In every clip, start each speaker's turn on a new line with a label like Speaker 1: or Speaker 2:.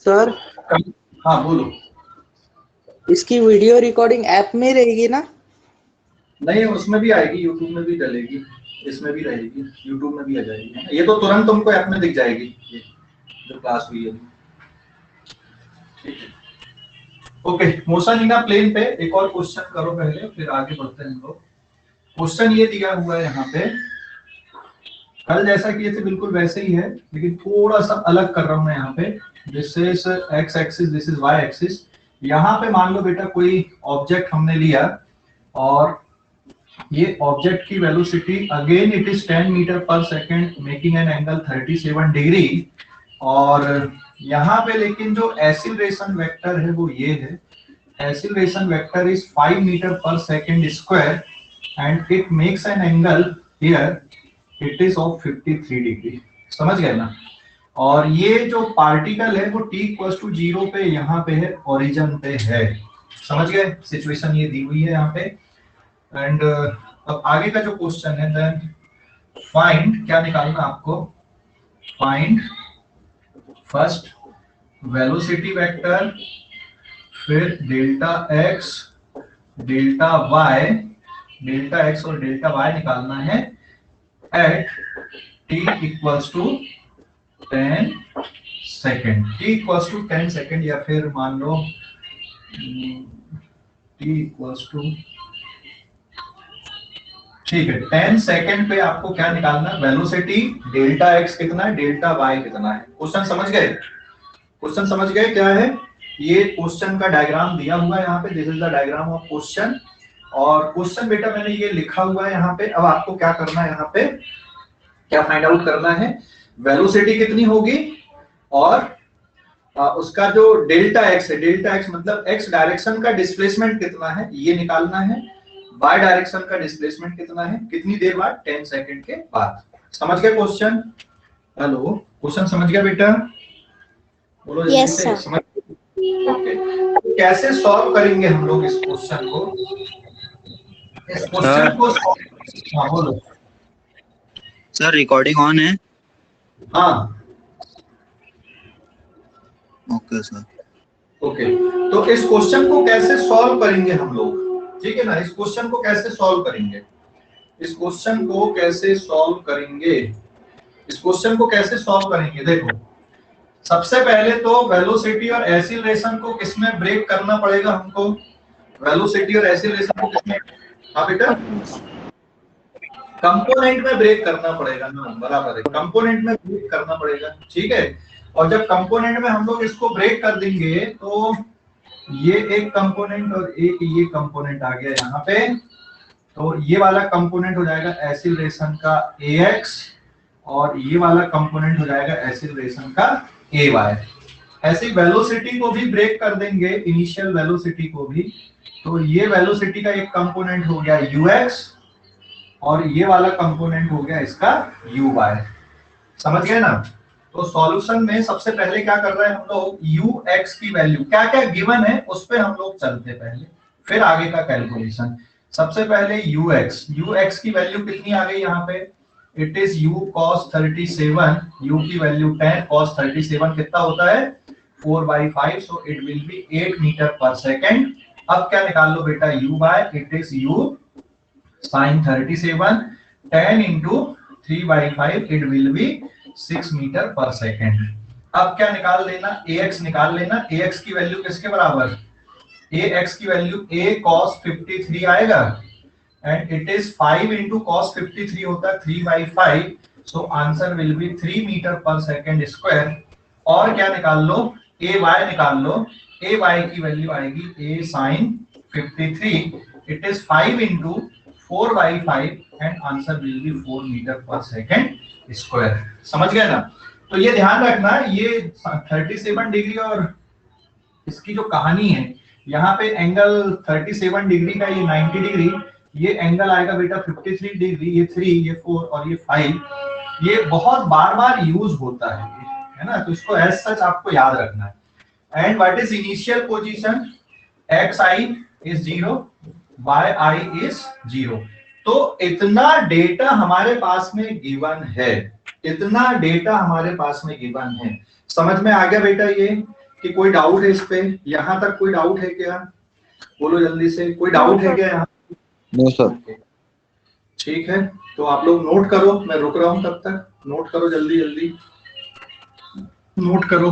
Speaker 1: Sir
Speaker 2: हाँ बोलो।
Speaker 1: इसकी वीडियो रिकॉर्डिंग ऐप में रहेगी ना?
Speaker 2: नहीं, उसमें भी आएगी, यूट्यूब में भी डलेगी, इसमें भी रहेगी, यूट्यूब में भी आ जाएगी। ये तो तुरंत तुमको ऐप में दिख जाएगी, ये जो क्लास हुई है। ठीक है, ओके। मोशनिना प्लेन पे एक और क्वेश्चन करो पहले, फिर आगे बढ़ते हैं हम लोग। क्वेश्चन ये दिया हुआ है यहाँ पे, कल जैसा किए थे बिल्कुल वैसे ही है, लेकिन थोड़ा सा अलग कर रहा हूं मैं यहाँ पे। This is X axis, this is Y axis. यहाँ पे मान लो बेटा कोई ऑब्जेक्ट हमने लिया और ये ऑब्जेक्ट की velocity again it is 10 metre per second making an angle 37 degree. और यहाँ पे लेकिन जो एक्सीलरेशन वेक्टर है वो ये है, acceleration vector is 5 metre per second square and it makes an angle here it is of 53 degree. समझ गए ना? और ये जो पार्टिकल है वो t इक्वल्स टू 0 पे यहाँ पे है, ओरिजिन पे है। समझ गए? सिचुएशन ये दी हुई है यहाँ पे। एंड अब आगे का जो क्वेश्चन है, देन फाइंड, क्या निकालना आपको? फाइंड फर्स्ट वेलोसिटी वेक्टर, फिर delta x, delta y, delta x और डेल्टा y निकालना है at t equals to 10 second. t equals to 10 second, या फिर मान लो t इक्वल्स टू, ठीक है, 10 सेकेंड पे आपको क्या निकालना है? वेलोसिटी डेल्टा x कितना है, डेल्टा y कितना है। क्वेश्चन समझ गए? क्वेश्चन समझ गए क्या है? ये क्वेश्चन का डायग्राम दिया हुआ है यहाँ पे, this is the diagram of question. और क्वेश्चन बेटा मैंने ये लिखा हुआ है यहाँ पे। अब आपको क्या करना है, यहाँ पे क्या फाइंड आउट करना है? वेलोसिटी कितनी होगी और उसका जो डेल्टा x है, डेल्टा x मतलब x डायरेक्शन का डिस्प्लेसमेंट कितना है ये निकालना है, y डायरेक्शन का डिस्प्लेसमेंट कितना है, कितनी देर बाद, 10 सेकंड के बाद। समझ गए क्वेश्चन? हेलो, क्वेश्चन समझ गया बेटा? बोलो जल्दी से। समझ? ओके, कैसे सॉल्व करेंगे हम लोग इस क्वेश्चन को? इस क्वेश्चन को हाँ बोलो
Speaker 3: सर। रिकॉर्डिंग ऑन है?
Speaker 2: हाँ
Speaker 3: ओके सर।
Speaker 2: ओके, तो इस क्वेश्चन को कैसे सॉल्व करेंगे हम लोग? ठीक है ना, इस क्वेश्चन को कैसे सॉल्व करेंगे? इस क्वेश्चन को कैसे सॉल्व करेंगे? इस क्वेश्चन को कैसे सॉल्व करेंगे? देखो, सबसे पहले तो वेलोसिटी और एक्सीलरेशन को किसमें ब्रेक करना पड़ेगा हमको? वेलोसिटी और एक्सीलरेशन को किसमें? हाँ बेटा, कंपोनेंट में ब्रेक करना पड़ेगा ना, बराबर है, कंपोनेंट में ब्रेक करना पड़ेगा। ठीक है, और जब कंपोनेंट में हम लोग इसको ब्रेक कर देंगे तो ये एक कंपोनेंट और एक ये कंपोनेंट आ गया यहाँ पे, तो ये वाला कंपोनेंट हो जाएगा एक्सीलरेशन का ax और ये वाला कंपोनेंट हो जाएगा एक्सीलरेशन का ay। ऐसे वेलोसिटी को भी ब्रेक कर देंगे, इनिशियल वेलोसिटी को भी, तो ये वेलोसिटी का एक कंपोनेंट हो गया ux और ये वाला कंपोनेंट हो गया इसका uy। समझ गए ना? तो सॉल्यूशन में सबसे पहले क्या कर रहे हैं हम लोग, ux की वैल्यू क्या क्या गिवन है उस पे हम लोग चलते पहले, फिर आगे का कैलकुलेशन। सबसे पहले ux की वैल्यू कितनी आ गई यहाँ पे? It is u cos 37, u की वैल्यू 10, cos 37 कितना होता है? 4/5, so it will be 8 metre per second. अब क्या निकाल लो बेटा, uy, it is u sin 37, 10 into 3/5, it will be 6 metre per second. अब क्या निकाल लेना, ax निकाल लेना। ax की वैल्यू किसके बराबर? ax की वैल्यू a cos 53 आएगा and it is 5 into cos 53 होता है 3/5, सो answer will be 3 metre per second square. और क्या निकाल लो, ay निकाल लो। ay की वैल्यू आएगी a sin 53, it is 5 into 4/5 and answer will be 4 metre per second square. समझ गए ना? तो ये ध्यान रखना, ये 37 डिग्री और इसकी जो कहानी है, यहाँ पे एंगल 37 डिग्री का, ये 90 डिग्री, ये एंगल आएगा बेटा 53 डिग्री, ये 3, ये 4 और ये 5। ये बहुत बार बार यूज होता है ना, तो इसको एज सच आपको याद रखना है। And what is initial position? xi is 0, yi is 0। तो इतना डेटा हमारे पास में गिवन है, इतना डेटा हमारे पास में गिवन है। समझ में आ गया बेटा ये कि कोई डाउट है इस पे? यहां तक कोई डाउट है क्या? बोलो जल्दी से, कोई डाउट है क्या यहाँ?
Speaker 3: No sir.
Speaker 2: ठीक है, तो आप लोग नोट करो, मैं रुक रहा हूं तब तक। नोट करो जल्दी जल्दी, नोट करो।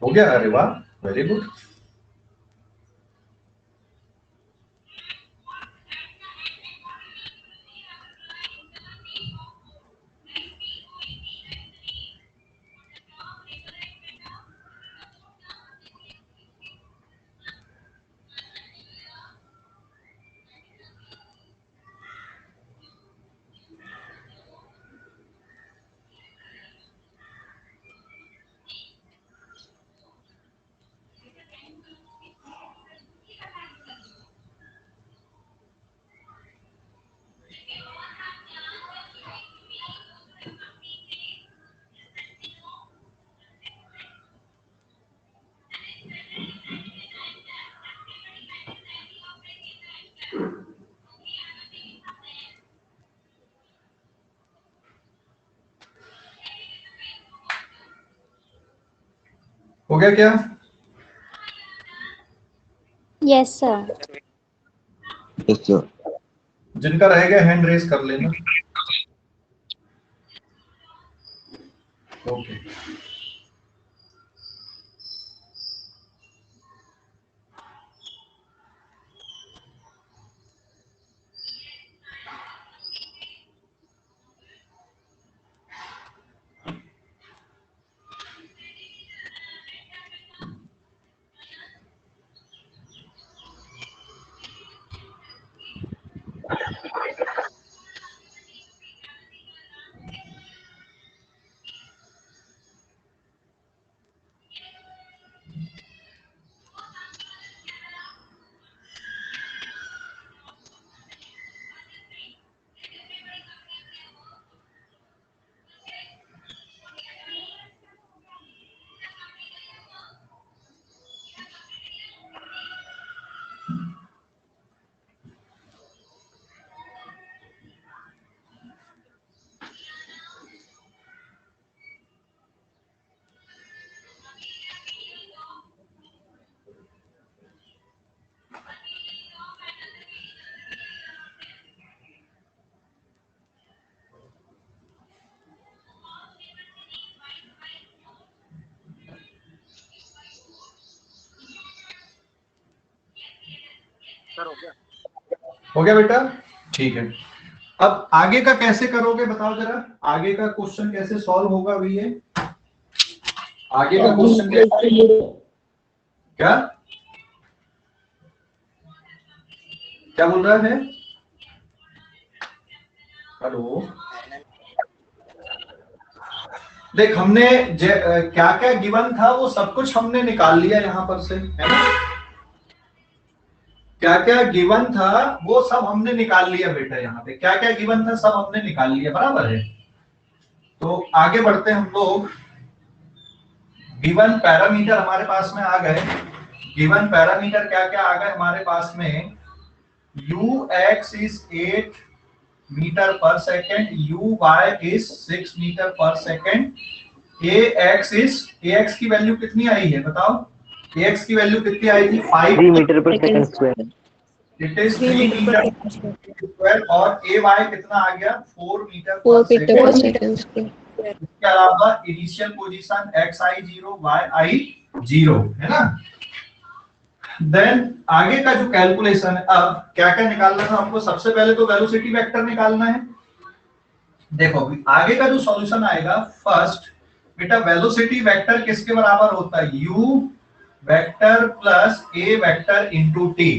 Speaker 2: हो गया? अरे वाह, वेरी गुड। हो गया क्या?
Speaker 4: Yes sir.
Speaker 3: Yes sir.
Speaker 2: जिनका रह गया हैंड रेज कर लेना। ओके। हो गया बेटा? ठीक है। अब आगे का कैसे करोगे बताओ जरा, आगे का क्वेश्चन कैसे सॉल्व होगा अभी ये? आगे का क्वेश्चन क्या क्या बोल रहा है? हेलो, देख हमने क्या क्या गिवन था वो सब कुछ हमने निकाल लिया यहाँ पर से, है ना? क्या क्या गिवन था वो सब हमने निकाल लिया बेटा। यहाँ पे क्या क्या गिवन था सब हमने निकाल लिया, बराबर है? तो आगे बढ़ते हैं हम लोग। गिवन पैरामीटर हमारे पास में आ गए। गिवन पैरामीटर क्या क्या आ गए हमारे पास में? ux is 8 metre per second, uy is 6 metre per second, ax की वैल्यू कितनी आई है बताओ? ax की वैल्यू कितनी आई थी? 5
Speaker 1: metre per second square.
Speaker 2: It is 3 metre square. और ay कितना आ गया? 4 मीटर पर सेकेंड। इसके अलावा इनिशियल पोजीशन xi0 yi0 है ना? देन आगे का जो कैलकुलेशन है, अब क्या क्या निकालना था हमको? सबसे पहले तो वेलोसिटी वेक्टर निकालना है। देखो आगे का जो सॉल्यूशन आएगा, फर्स्ट बेटा वेलोसिटी वेक्टर किसके बराबर होता है? u vector plus a vector into t।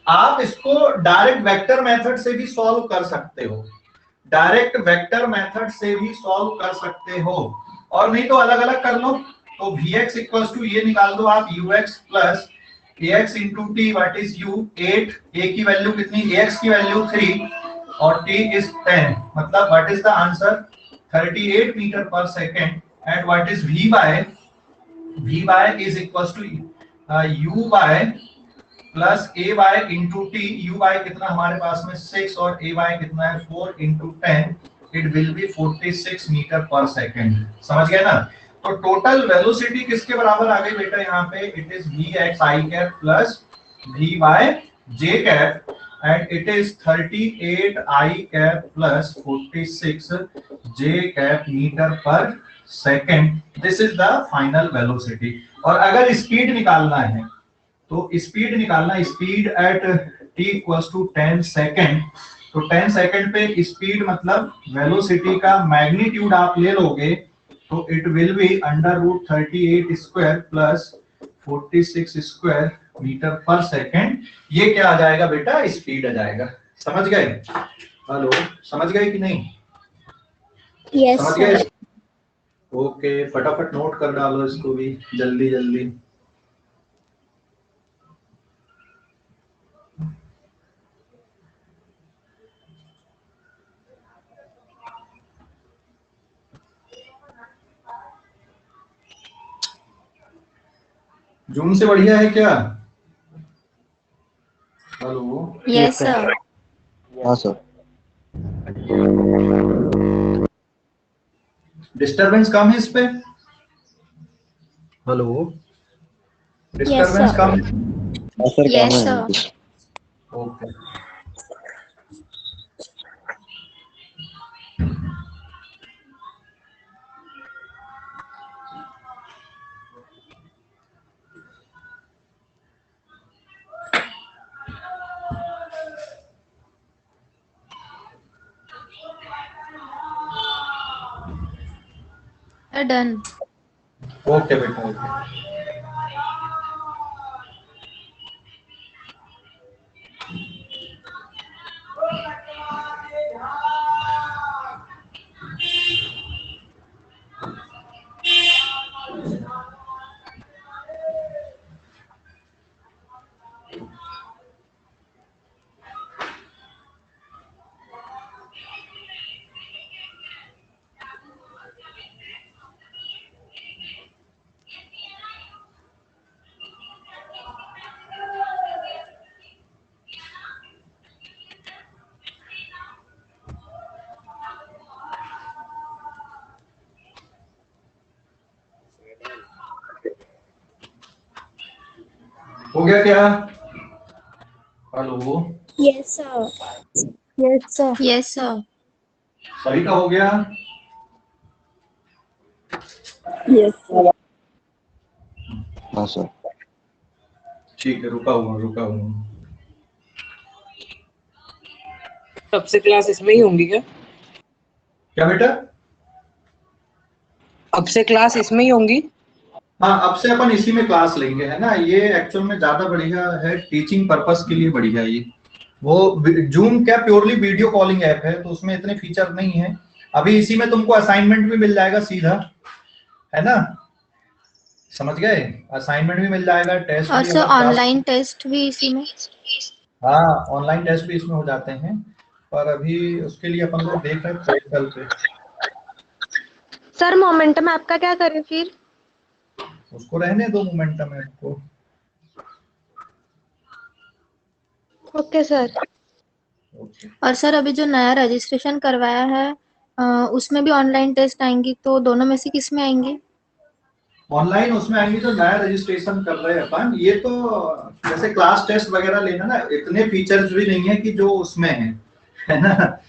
Speaker 2: आप इसको डायरेक्ट वेक्टर मेथड से भी सॉल्व कर सकते हो, डायरेक्ट वेक्टर मेथड से भी सॉल्व कर सकते हो, और नहीं तो अलग अलग कर लो। तो vx इक्वल्स टू ये निकाल दो आप, ux plus ax into T. What is u? 8। a की वैल्यू कितनी? ax की वैल्यू 3 और t इज 10। मतलब what is the answer? 38 metre per second. And what is vy? vy is equals to u by plus A Y into T, U Y कितना हमारे पास में 6 और ए Y कितना है 4 into 10, it will be 46 metre per second. समझ गए ना? तो टोटल वेलोसिटी किसके बराबर आ गई बेटा यहाँ पे? It is V X I cap plus V Y J cap and it is 38 I cap plus 46 J cap meter per second. This is the final velocity. और अगर स्पीड निकालना है तो स्पीड निकालना, speed at t equals to 10 second, तो 10 second पे speed मतलब velocity का मैग्नीट्यूड आप ले लोगे तो it will be under root 38 square plus 46 square metre per second. ये क्या आ जाएगा बेटा? स्पीड आ जाएगा। समझ गए? हेलो, समझ गए कि नहीं?
Speaker 4: Yes,
Speaker 2: समझ
Speaker 4: sir.
Speaker 2: गए? ओके, फटाफट नोट कर डालो इसको भी जल्दी जल्दी। जून से बढ़िया है क्या? Hello,
Speaker 4: Yes, sir.
Speaker 3: हाँ सर।
Speaker 2: डिस्टरबेंस कम है इस पे? Hello, disturbance
Speaker 4: sir.
Speaker 2: कम है?
Speaker 3: हाँ सर,
Speaker 4: Yes,
Speaker 3: काम
Speaker 4: sir.
Speaker 3: है।
Speaker 2: Okay,
Speaker 4: Done.
Speaker 2: ओके बेटा, ओके। हो गया क्या? Hello,
Speaker 4: Yes, sir. Yes, sir. Yes, sir.
Speaker 2: सभी का हो गया?
Speaker 4: Yes, sir.
Speaker 3: हाँ सर।
Speaker 2: ठीक है, रुका हूँ।
Speaker 1: सबसे क्लास इसमें ही होंगी क्या?
Speaker 2: क्या बेटा?
Speaker 1: अब से क्लास इसमें ही होंगी?
Speaker 2: हाँ, अब से अपन इसी में क्लास लेंगे, है ना? ये एक्चुअल में ज्यादा बढ़िया है, टीचिंग पर्पस के लिए बढ़िया है ये। वो जूम क्या प्योरली वीडियो कॉलिंग ऐप है, तो उसमें इतने फीचर नहीं है। अभी इसी में तुमको असाइनमेंट भी मिल जाएगा सीधा, है ना? समझ गए? असाइनमेंट भी मिल जाएगा, टेस्ट
Speaker 4: और
Speaker 2: भी
Speaker 4: सर
Speaker 2: अगर क्लास,
Speaker 4: ऑनलाइन टेस्ट भी इसी में?
Speaker 2: हाँ ऑनलाइन टेस्ट भी इसमें हो जाते हैं, पर अभी उसके लिए अपन लोग देख रहे हैं प्रैक्टिकल पे।
Speaker 5: सर मोमेंटम आपका क्या करें फिर?
Speaker 2: उसको रहने दो मोमेंटम ऐप को।
Speaker 5: Okay sir.
Speaker 2: ओके।
Speaker 4: और सर अभी जो नया रजिस्ट्रेशन करवाया है उसमें भी ऑनलाइन टेस्ट आएंगी, तो दोनों में से किस में आएंगी?
Speaker 2: ऑनलाइन उसमें आएंगे जो नया रजिस्ट्रेशन कर रहे हैं अपन। ये तो जैसे क्लास टेस्ट वगैरह लेना ना, इतने फीचर्स भी नहीं है कि जो उसमें है ना?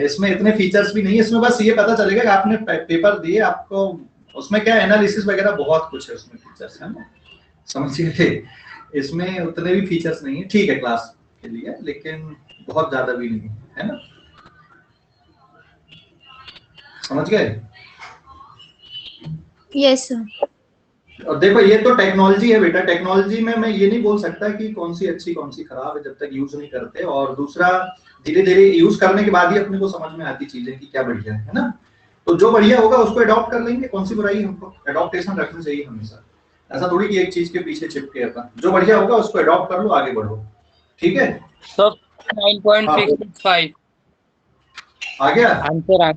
Speaker 2: इसमें इतने फीचर्स भी नहीं है, इसमें बस ये पता चलेगा कि आपने पेपर दिए, आपको उसमें क्या एनालिसिस वगैरह बहुत कुछ है उसमें फीचर्स, है ना? समझिए, इसमें उतने भी फीचर्स नहीं है, ठीक है क्लास के लिए, लेकिन बहुत ज्यादा भी नहीं है ना? समझ गए?
Speaker 4: Yes sir.
Speaker 2: और देखो ये तो टेक्नोलॉजी है बेटा, टेक्नोलॉजी में मैं ये नहीं बोल सकता कि कौन सी अच्छी कौन सी खराब है जब तक यूज नहीं करते। और दूसरा, धीरे धीरे यूज करने के बाद ही अपने को समझ में आती चीजें कि क्या बढ़िया है ना? तो जो बढ़िया होगा उसको अडॉप्ट कर लेंगे, कौन सी बुराई है? हमको अडॉप्टेशन रखनी चाहिए हमेशा। ऐसा थोड़ी कि एक चीज के पीछे चिपके अपन, जो बढ़िया होगा उसको अडॉप्ट कर लो, आगे बढ़ो। ठीक है?
Speaker 6: सर 59.665
Speaker 2: आ गया
Speaker 6: आंसर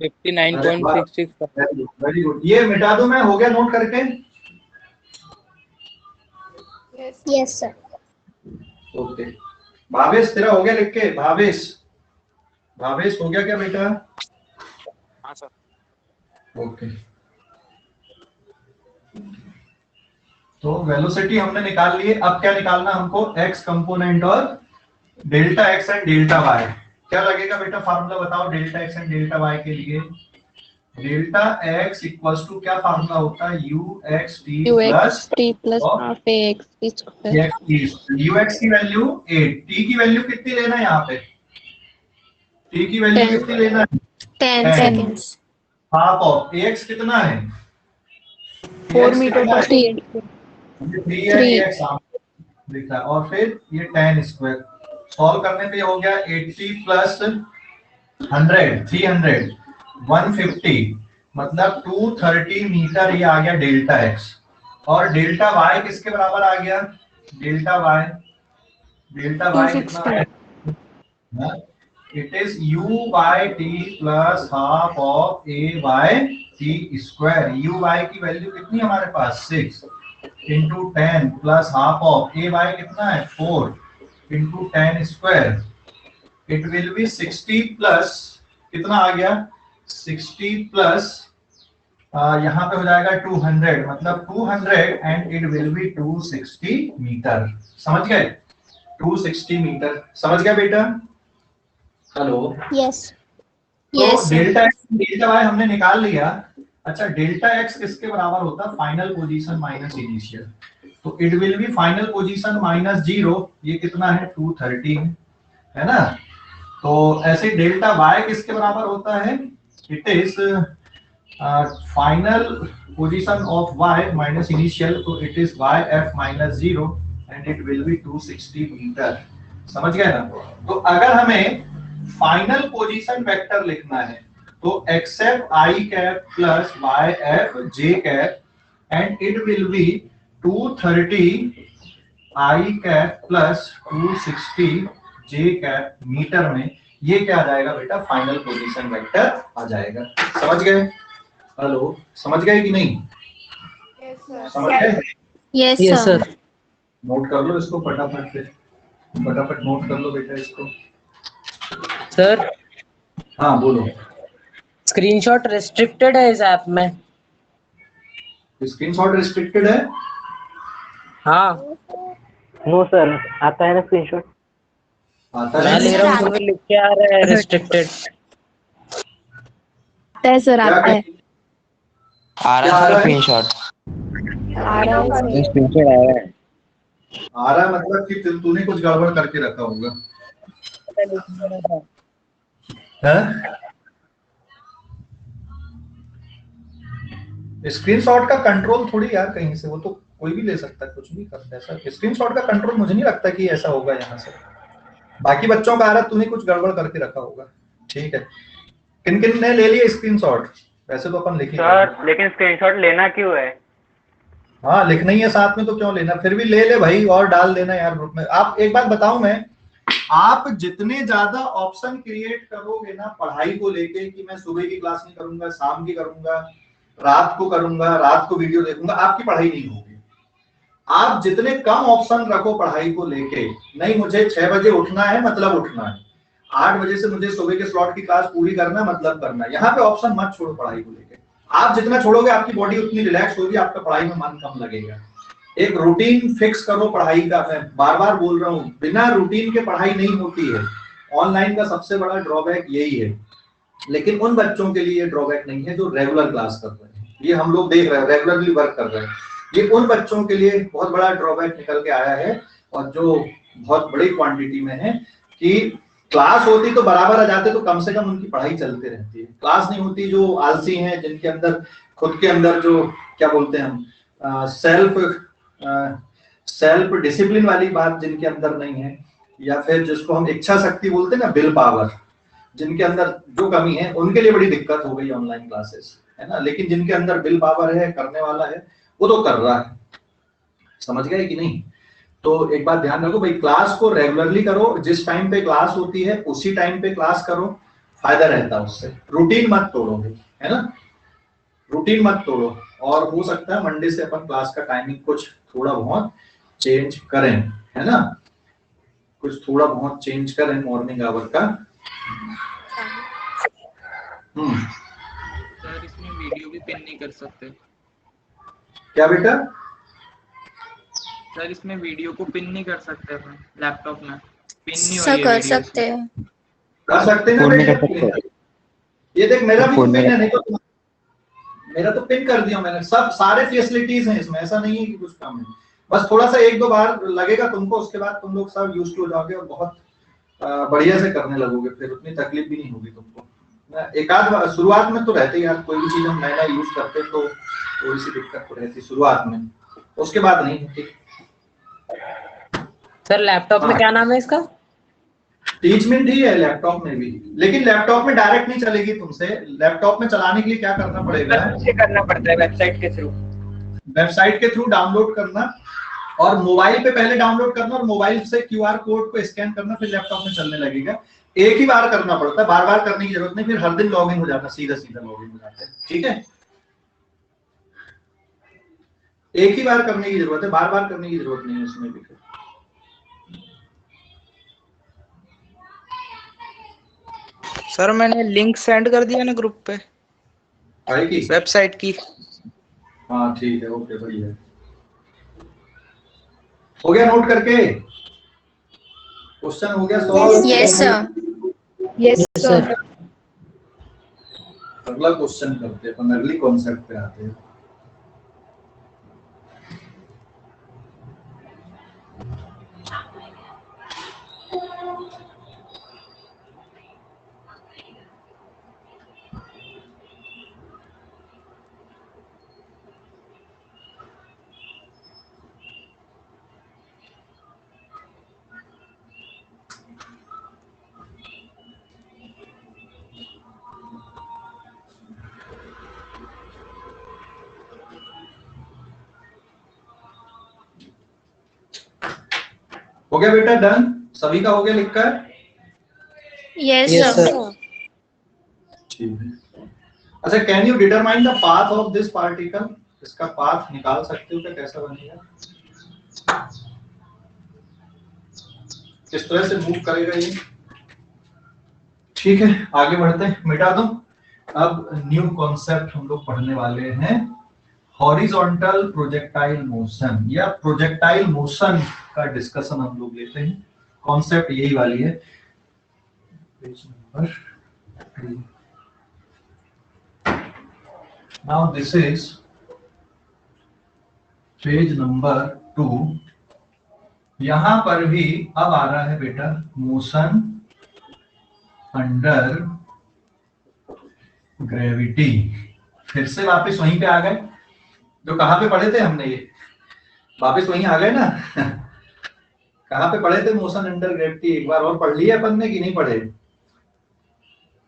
Speaker 6: 59.665।
Speaker 2: Very good. ये मिटा दो, मैं हो गया नोट करके।
Speaker 4: Yes sir.
Speaker 2: ओके भावेश तेरा हो गया लिख के? भावेश हो गया क्या बेटा?
Speaker 6: हाँ सर।
Speaker 2: ओके तो वेलोसिटी हमने निकाल लिए। अब क्या निकालना हमको? एक्स कंपोनेंट और delta X and delta Y. क्या लगेगा बेटा फार्मूला बताओ delta X and delta Y के लिए? डेल्टा एक्स इक्वल्स टू क्या फार्मूला होता है? U X T plus
Speaker 5: half A X T square.
Speaker 2: U X की वैल्यू 8, टी की वैल्यू कितनी लेना है यहाँ पे? टी की वैल्यू
Speaker 5: 10
Speaker 2: कितनी लेना है?
Speaker 4: 10 seconds.
Speaker 2: हाफ ऑफ एक्स कितना है?
Speaker 5: 4 मीटर पर 3
Speaker 2: 3 है, एक्स लिखा है और फिर ये 10 स्क्वायर। सॉल्व करने पे हो गया 80 प्लस 100 300 150 मतलब 230 मीटर। ये आ गया डेल्टा एक्स। और डेल्टा वाई किसके बराबर आ गया? डेल्टा वाई कितना है? It is U by T plus half of A by T square. U Y की वैल्यू कितनी हमारे पास? 6 into 10 plus half of A Y कितना है? 4 into 10 square. It will be 60 plus कितना आ गया? 60 प्लस यहाँ पे हो जाएगा 200 मतलब 200 and it will be 260 metre. समझ गए? 260 मीटर समझ गया बेटा? हेलो
Speaker 5: यस
Speaker 2: तो डेल्टा एक्स डेल्टा वाई हमने निकाल लिया। अच्छा डेल्टा एक्स किसके बराबर होता है? Final position minus initial. तो it will be final position minus 0। ये कितना है? 230 है ना? तो ऐसे डेल्टा वाई किसके बराबर होता है? It is final position of Y minus initial. तो it is Y F minus 0 and it will be 260 metre. समझ गए ना? तो अगर हमें फाइनल पोजीशन वेक्टर लिखना है तो X F I cap plus Y F J cap and it will be 230 I cap plus 260 J cap metre में। ये क्या आ जाएगा बेटा? फाइनल पोजीशन वेक्टर आ जाएगा। समझ गए? हेलो समझ गए कि नहीं? समझ गए?
Speaker 4: Yes,
Speaker 1: Yes,
Speaker 4: sir.
Speaker 1: sir.
Speaker 2: Note कर लो इसको फटाफट से, फटाफट नोट कर लो बेटा इसको।
Speaker 1: सर
Speaker 2: हाँ बोलो।
Speaker 1: स्क्रीनशॉट रिस्ट्रिक्टेड है इस ऐप में।
Speaker 2: स्क्रीनशॉट रिस्ट्रिक्टेड है?
Speaker 1: हाँ
Speaker 7: नो सर, आता है ना स्क्रीनशॉट।
Speaker 2: आता
Speaker 1: मैं
Speaker 2: है?
Speaker 1: ले रहा हूँ तो लिख के आ रहा है रिस्ट्रिक्टेड।
Speaker 5: आता है सर,
Speaker 2: क्या
Speaker 5: आता है।
Speaker 3: आ
Speaker 2: क्या
Speaker 3: रहा
Speaker 2: आ
Speaker 3: है
Speaker 2: रहा
Speaker 3: सर
Speaker 2: है?
Speaker 3: स्क्रीनशॉट।
Speaker 5: आ रहा है सर।
Speaker 3: स्क्रीनशॉट आ रहा है।
Speaker 2: आ रहा है मतलब कि तूने कुछ गड़बड़ करके रखा होगा। स्क्रीनशॉट का कंट्रोल थोड़ी यार कहीं से, वो तो कोई भी ले सकता है, कुछ भी करता है सर। स्क्रीनशॉट का कंट्रोल मुझे नहीं लगता कि ऐसा होगा यहाँ से। बाकी बच्चों का आ रहा, तूने कुछ गड़बड़ करके रखा होगा। ठीक है, किन किन ने ले लिया स्क्रीनशॉट? वैसे तो अपन लिखेंगे
Speaker 7: सर लेकिन स्क्रीनशॉट लेना क्यों है?
Speaker 2: हाँ लिखना ही है साथ में, तो क्यों लेना? फिर भी ले ले भाई और डाल देना यार ग्रुप में। आप एक बात बताऊं मैं, आप जितने ज्यादा ऑप्शन क्रिएट करोगे ना पढ़ाई को लेके कि मैं सुबह की क्लास नहीं करूंगा, शाम की करूंगा, रात को करूंगा, रात को वीडियो देखूंगा, आपकी पढ़ाई नहीं होगी। आप जितने कम ऑप्शन रखो पढ़ाई को लेके, नहीं मुझे 6 बजे उठना है मतलब उठना है, 8 बजे से मुझे सुबह के स्लॉट की क्लास पूरी करना मतलब करना है, यहाँ पे ऑप्शन मत छोड़ो पढ़ाई को लेके। आप जितना छोड़ोगे आपकी बॉडी उतनी रिलैक्स होगी, आपका पढ़ाई में मन कम लगेगा। एक रूटीन फिक्स करो पढ़ाई का। मैं बार बार बोल रहा हूँ, बिना रूटीन के पढ़ाई नहीं होती है। ऑनलाइन का सबसे बड़ा ड्रॉबैक यही है, लेकिन उन बच्चों के लिए ड्रॉबैक नहीं है जो रेगुलर क्लास कर रहे हैं। ये हम लोग देख रहे हैं, रेगुलरली वर्क कर रहे हैं। ये उन बच्चों के लिए बहुत बड़ा ड्रॉबैक निकल के आया है, और जो बहुत बड़ी क्वांटिटी में है कि क्लास होती तो बराबर आ जाते, तो कम से कम उनकी पढ़ाई चलती रहती है। क्लास नहीं होती, जो आलसी हैं, जिनके अंदर खुद के अंदर जो क्या बोलते हैं हम सेल्फ डिसिप्लिन वाली बात जिनके अंदर नहीं है, या फिर जिसको हम इच्छा शक्ति बोलते हैं ना, विल पावर, जिनके अंदर जो कमी है, उनके लिए बड़ी दिक्कत हो गई ऑनलाइन क्लासेस, है ना। लेकिन जिनके अंदर विल पावर है, करने वाला है, वो तो कर रहा है। समझ गए कि नहीं? तो एक बात ध्यान रखो भाई, क्लास को रेगुलरली करो। जिस टाइम पे क्लास होती है उसी टाइम पे क्लास करो, फायदा रहता है उससे। रूटीन मत तोड़ो, है ना, रूटीन मत तोड़ो। और हो सकता है मंडे से अपन क्लास का टाइमिंग कुछ थोड़ा बहुत चेंज करें, है ना। कुछ थोड़ा बहुत चेंज करें मॉर्निंग आवर का।
Speaker 3: सर इसमें वीडियो भी पिन नहीं कर सकते।
Speaker 2: क्या बेटा?
Speaker 3: सर इसमें वीडियो को पिन नहीं कर सकते अपन लैपटॉप में, पिन नहीं हो
Speaker 4: सर
Speaker 3: रही है
Speaker 4: कर
Speaker 3: वीडियो
Speaker 4: सकते हैं।
Speaker 2: कर सकते ना बेटे? ये देख मेरा भी तो पिन है, नहीं तो मेरा तो पिन कर दिया मैंने। सब सारे फैसिलिटीज हैं इसमें, ऐसा नहीं है कि कुछ कम है। बस थोड़ा सा एक दो बार लगेगा तुमको, उसके बाद तुम लोग सब यूज्ड हो जाओगे और बहुत बढ़िया से करने लगोगे, फिर उतनी तकलीफ भी नहीं होगी तुमको। एक आध शुरुआत में तो रहते यार, कोई भी चीज हम नया नया यूज करते तो थोड़ी सी दिक्कत तो रहती शुरुआत में, उसके बाद नहीं होती।
Speaker 8: सर लैपटॉप में क्या नाम है इसका?
Speaker 2: टीचमेंट ही है लैपटॉप में भी, लेकिन लैपटॉप में डायरेक्ट नहीं चलेगी तुमसे। लैपटॉप में चलाने के लिए क्या करना पड़ेगा?
Speaker 7: करना पड़ता है वेबसाइट के थ्रू।
Speaker 2: वेबसाइट के थ्रू डाउनलोड करना, और मोबाइल पे पहले डाउनलोड करना, और मोबाइल से क्यूआर कोड को स्कैन करना, फिर लैपटॉप में चलने लगेगा। एक ही बार करना पड़ता है, बार बार करने की जरूरत नहीं, फिर हर दिन लॉगिन हो जाता, सीधा सीधा लॉगिन हो जाता है। ठीक है, एक ही बार करने की जरूरत है, बार बार करने की जरूरत नहीं है उसमें भी।
Speaker 3: सर मैंने लिंक सेंड कर दिया ना ग्रुप पे वेबसाइट की।
Speaker 2: हाँ ठीक है, ओके बढ़िया। हो गया नोट करके? क्वेश्चन हो गया solve?
Speaker 4: Yes sir.
Speaker 5: Yes sir.
Speaker 2: अगला क्वेश्चन करते हैं, अपन अगली कॉन्सेप्ट पे आते हैं। हो गया बेटा? डन? सभी का हो गया लिखा है?
Speaker 4: Yes sir.
Speaker 2: ठीक है। अच्छा, can you determine the path of this particle? इसका पाथ निकाल सकते हो क्या, कैसा बनेगा, किस तरह से मूव करेगा ये? ठीक है, आगे बढ़ते हैं। मिटा दो। अब न्यू कॉन्सेप्ट हम लोग पढ़ने वाले हैं, हॉरिजॉन्टल प्रोजेक्टाइल मोशन या प्रोजेक्टाइल मोशन का डिस्कशन हम लोग लेते हैं। कॉन्सेप्ट यही वाली है। Page number 3। Now this is page number 2। यहां पर भी अब आ रहा है बेटा मोशन अंडर ग्रेविटी। फिर से वापस वहीं पे आ गए जो कहां पे पढ़े थे हमने, ये वापस वहीं आ गए ना। कहां पे पढ़े थे मोशन अंडर ग्रेविटी? एक बार और पढ़ लिया अपन ने कि नहीं पढ़े,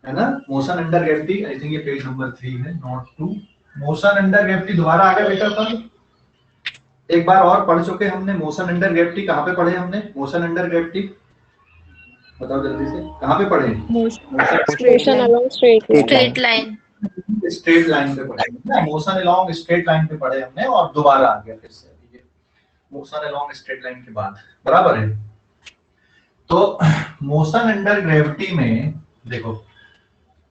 Speaker 2: है ना? Motion under gravity, I think ये पेज नंबर 3 है, नोट 2। मोशन अंडर ग्रेविटी दोबारा आ गया बेटा अपन, एक बार और पढ़ चुके हमने। मोशन अंडर ग्रेविटी कहां पे पढ़े हमने? मोशन अंडर ग्रेविटी बताओ जल्दी से, कहां पे पढ़े?
Speaker 5: Motion along
Speaker 4: straight line.
Speaker 2: Straight line पे पढ़े, मोशन अलोंग स्ट्रेट लाइन पे पढ़े हमने, और दोबारा आ गया फिर से मोशन अलोंग स्ट्रेट लाइन के बाद, बराबर है। तो मोशन अंडर ग्रेविटी में देखो,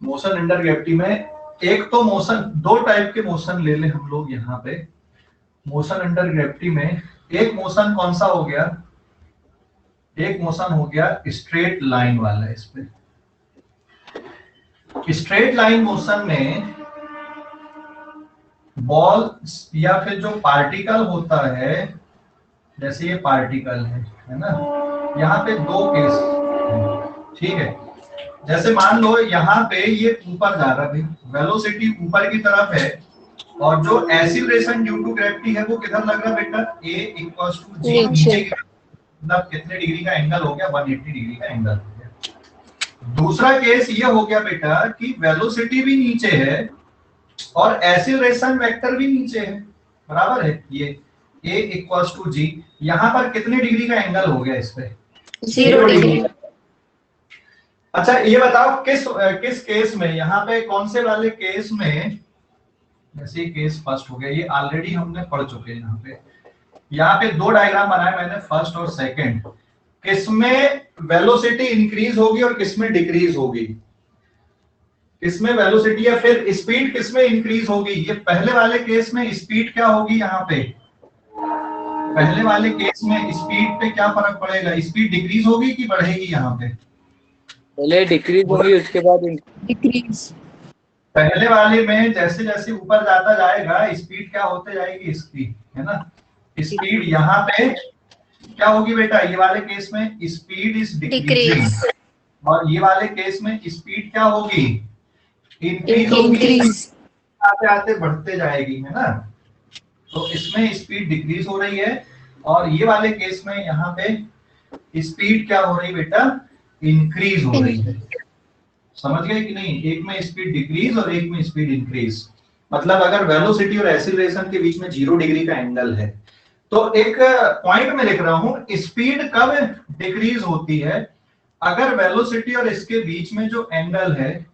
Speaker 2: मोशन अंडर ग्रेविटी में एक तो मोशन, दो टाइप के मोशन ले ले हम लोग यहाँ पे। मोशन अंडर ग्रेविटी में एक मोशन कौन सा हो गया? एक मोशन हो गया स्ट्रेट लाइन वाला। इस पे स्ट्रेट लाइन मोशन में बॉल या फिर जो पार्टिकल होता है, जैसे ये पार्टिकल है ना, यहाँ पे दो केस है, ठीक है। जैसे मान लो यहाँ पे ये ऊपर जा रहा है, वेलोसिटी ऊपर की तरफ है, और जो एक्सीलरेशन ड्यू टू ग्रेविटी है वो किधर लग रहा है बेटा? a इक्वल्स टू g, नीचे की मतलब कितने डिग्री का एंगल हो गया? 180 डिग्री का एंगल हो गया। दूसरा केस ये हो गया बेटा कि वेलोसिटी भी नीचे है और एक्सीलरेशन वेक्टर भी नीचे है, बराबर है। ये a इक्वल्स टू g, यहाँ पर कितने डिग्री का एंगल हो गया? इस पे
Speaker 4: 0 डिग्री।
Speaker 2: अच्छा ये बताओ किस केस में, यहाँ पे कौन से वाले केस में? जैसे केस फर्स्ट हो गया, ये ऑलरेडी हमने पढ़ चुके हैं। यहाँ पे दो डायग्राम बनाए मैंने, फर्स्ट और सेकंड। किसमें वेलोसिटी इंक्रीज होगी और किसमें डिक्रीज होगी, किसमें वेलोसिटी या फिर स्पीड किसमें इंक्रीज होगी। ये पहले वाले केस में स्पीड क्या होगी, यहाँ पे पहले वाले केस में स्पीड पे क्या फर्क पड़ेगा, स्पीड डिक्रीज होगी कि बढ़ेगी, यहाँ पे
Speaker 3: पहले डिक्रीज होगी उसके बाद
Speaker 5: डिक्रीज।
Speaker 2: पहले वाले में जैसे जैसे ऊपर जाता जाएगा स्पीड क्या होते जाएगी इसकी, है ना, स्पीड यहाँ पे क्या होगी बेटा, ये वाले केस में स्पीड इज डिक्रीजिंग और ये वाले केस में स्पीड क्या होगी, इंक्रीज होगी, आते आते बढ़ते जाएगी, है ना। तो इसमें स्पीड डिक्रीज हो रही है और ये वाले केस में यहाँ पे स्पीड क्या हो रही है बेटा, इंक्रीज हो रही है। समझ गए कि नहीं, एक में स्पीड डिक्रीज और एक में स्पीड इंक्रीज। मतलब अगर वेलोसिटी और एक्सीलरेशन के बीच में 0 डिग्री का एंगल है तो एक पॉइंट में लिख रहा हूं, स्पीड कब डिक्रीज होती है, अगर वेलोसिटी और इसके बीच में जो एंगल है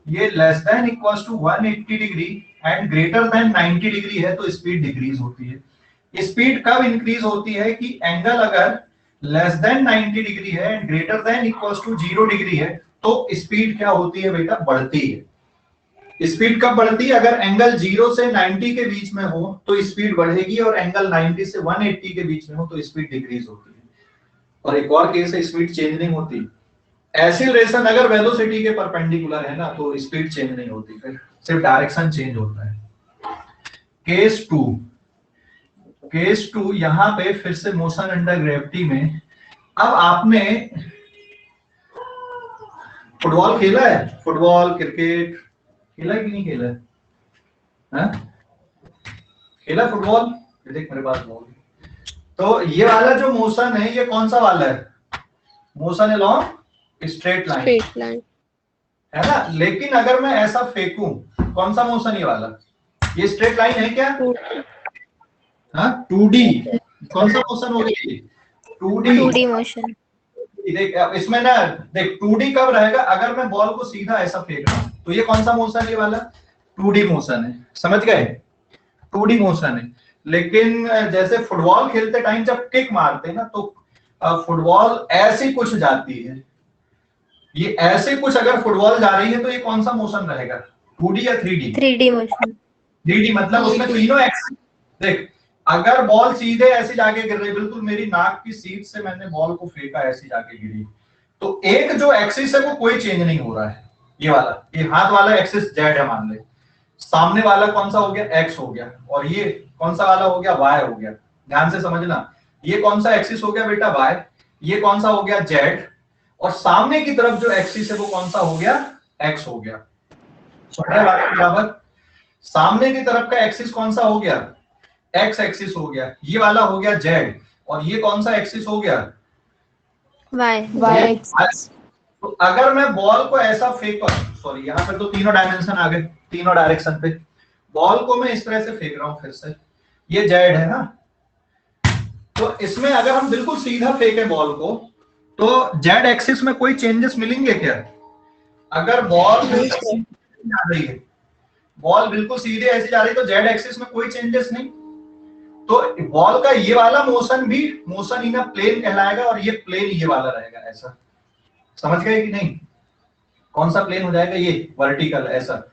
Speaker 2: ये less than equals to 180 degree and greater than 90 degree है तो स्पीड डिक्रीज होती है। स्पीड कब इंक्रीज होती है कि एंगल अगर लेस देन 90 डिग्री है and greater than equals to 0 degree है तो स्पीड क्या होती है बेटा, बढ़ती है। स्पीड कब बढ़ती है, अगर एंगल 0 से 90 के बीच में हो तो स्पीड बढ़ेगी और एंगल 90 से 180 के बीच में हो तो स्पीड डिक्रीज होती है। और एक और केस है स्पीड चेंज नहीं होती, एक्सीलरेशन अगर वेलोसिटी के परपेंडिकुलर है ना तो स्पीड चेंज नहीं होती, फिर सिर्फ डायरेक्शन चेंज होता है। केस 2 यहां पे फिर से मोशन अंडर ग्रेविटी में। अब आपने फुटबॉल खेला है, फुटबॉल क्रिकेट खेला है कि नहीं खेला है, खेला फुटबॉल, देख मेरे पास बॉल। तो ये वाला जो मोशन है ये कौन सा वाला है, मोशन अलोंग स्ट्रेट लाइन है ना। लेकिन अगर मैं ऐसा फेंकूं, कौन सा मोशन ये वाला, ये स्ट्रेट लाइन है क्या, हाँ 2D, कौन सा मोशन हो गया, 2D
Speaker 4: मोशन।
Speaker 2: देख इसमें ना, देख 2D कब रहेगा, अगर मैं बॉल को सीधा ऐसा फेंक रहा हूं तो ये कौन सा मोशन है, ये वाला 2D मोशन है, समझ गए, 2D मोशन है। लेकिन जैसे फुटबॉल खेलते टाइम जब किक मारते हैं ना तो फुटबॉल ऐसी कुछ जाती है, ये ऐसे कुछ अगर फुटबॉल जा रही है तो ये कौन सा मोशन रहेगा, 2D या 3D,
Speaker 4: 3D मोशन।
Speaker 2: 3D मतलब उसमें तीनों एक्सिस। देख अगर बॉल सीधे ऐसे जाके गिर रही, बिल्कुल मेरी नाक की सीध से मैंने बॉल को फेंका, ऐसे जाके गिरी, तो एक जो एक्सिस है वो कोई चेंज नहीं हो रहा है, ये वाला, ये हाथ वाला एक्सिस जेड है मान ले, सामने वाला कौन सा हो गया, एक्स हो गया, और ये कौन सा वाला हो गया, वाई हो गया। ध्यान से समझना, ये कौन सा एक्सिस हो गया बेटा, वाई, ये कौन सा हो गया, जेड, और सामने की तरफ जो एक्सिस है वो कौन सा हो गया, एक्स हो गया। बराबर, सामने की तरफ का एक्सिस कौन सा हो गया, एक्स एक्सिस हो गया, ये वाला हो गया जेड, और ये कौन सा एक्सिस हो गया,
Speaker 5: वाई एक्सिस।
Speaker 2: तो अगर मैं बॉल को ऐसा फेंक, सॉरी यहाँ पे तो तीनों डायमेंशन आ गए, तीनों डायरेक्शन पे, बॉल को मैं इस तरह से फेंक रहा हूं, फिर से ये जेड है ना, तो इसमें अगर हम बिल्कुल सीधा फेंके बॉल को तो जेड एक्सिस में कोई चेंजेस मिलेंगे क्या, अगर बॉल जा रही है, बॉल बिल्कुल सीधे ऐसे जा रही है तो जेड एक्सिस में कोई चेंजेस नहीं, तो बॉल का ये वाला मोशन भी मोशन इन अ प्लेन कहलाएगा और ये प्लेन ये वाला रहेगा, ऐसा समझ गए कि नहीं, कौन सा प्लेन हो जाएगा, ये वर्टिकल, ऐसा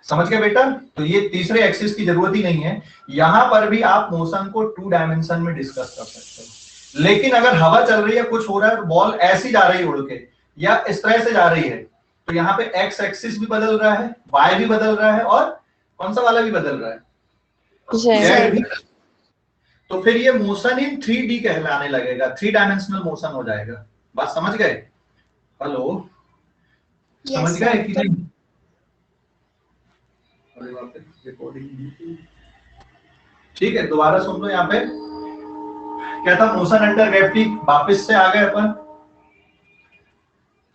Speaker 2: समझ गए बेटा। तो ये तीसरे एक्सिस की जरूरत ही नहीं है, यहां पर भी आप मोशन को 2 डायमेंशन में डिस्कस कर सकते हो। लेकिन अगर हवा चल रही है, कुछ हो रहा है, बॉल ऐसी जा रही है उड़ के या इस तरह से जा रही है, तो यहाँ पे एक्स एक्सिस भी बदल रहा है, वाई भी बदल रहा है, और कौन सा वाला भी बदल रहा है, जेड भी। तो फिर ये मोशन इन 3D कहलाने लगेगा, 3 डायमेंशनल मोशन हो जाएगा। बात समझ गए, हेलो समझ गए कि नहीं, ठीक है, दोबारा सुन लो। यहाँ पे क्या था, मोशन अंडर ग्रेविटी, वापस से आ गए अपन,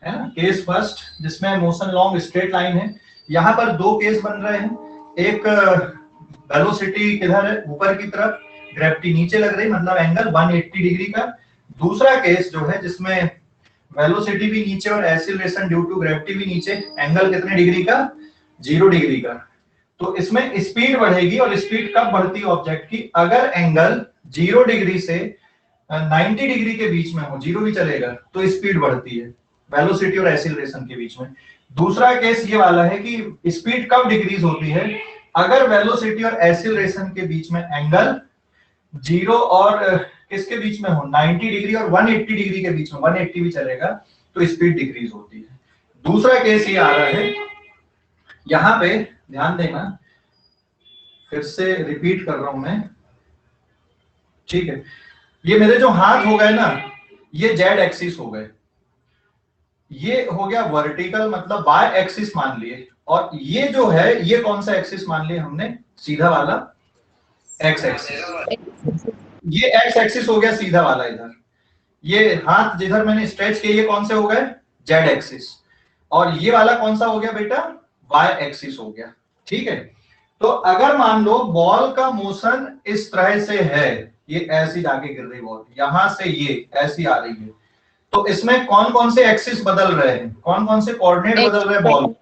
Speaker 2: है ना, केस फर्स्ट जिसमें मोशन लॉन्ग स्ट्रेट लाइन है। यहाँ पर 2 केस बन रहे हैं, एक वेलोसिटी किधर है, ऊपर की तरफ, ग्रेविटी नीचे लग रही, मतलब एंगल 180 डिग्री का। दूसरा केस जो है जिसमें वेलोसिटी भी नीचे और एक्सीलरेशन ड्यू टू ग्रेविटी भी नीचे, एंगल कितने डिग्री का, 0 डिग्री का। तो इसमें स्पीड बढ़ेगी, और स्पीड कब बढ़ती है ऑब्जेक्ट की, अगर एंगल 0 डिग्री से 90 डिग्री के बीच में हो, 0 भी चलेगा, तो स्पीड बढ़ती है वेलोसिटी और एक्सीलरेशन के बीच में। दूसरा केस ये वाला है कि स्पीड कब डिक्रीज होती है, अगर वेलोसिटी और एक्सीलरेशन के बीच में एंगल 0 और किसके बीच में हो, 90 डिग्री और 180 डिग्री के बीच में, 180 भी चलेगा, तो स्पीड डिक्रीज होती है। दूसरा केस ये आ रहा है, यहां पे ध्यान देना, फिर से रिपीट कर रहा हूं मैं, ठीक है। ये मेरे जो हाथ हो गए ना, ये जेड एक्सिस हो गए, ये हो गया वर्टिकल मतलब वाई एक्सिस मान लिए, और ये जो है ये कौन सा एक्सिस मान लिया हमने, सीधा वाला एक्स एक्सिस। ये एक्स एक्सिस हो गया सीधा वाला इधर, ये हाथ जिधर मैंने स्ट्रेच किए ये कौन से हो गए, जेड एक्सिस, और ये वाला कौन सा हो गया बेटा, वाई एक्सिस हो गया, ठीक है। तो अगर मान लो बॉल का मोशन इस तरह से है, ये ऐसी जाके गिर रही बॉल, यहां से ये ऐसी आ रही है, तो इसमें कौन कौन से एक्सिस बदल रहे हैं, कौन कौन से कोऑर्डिनेट बदल रहे हैं, बॉल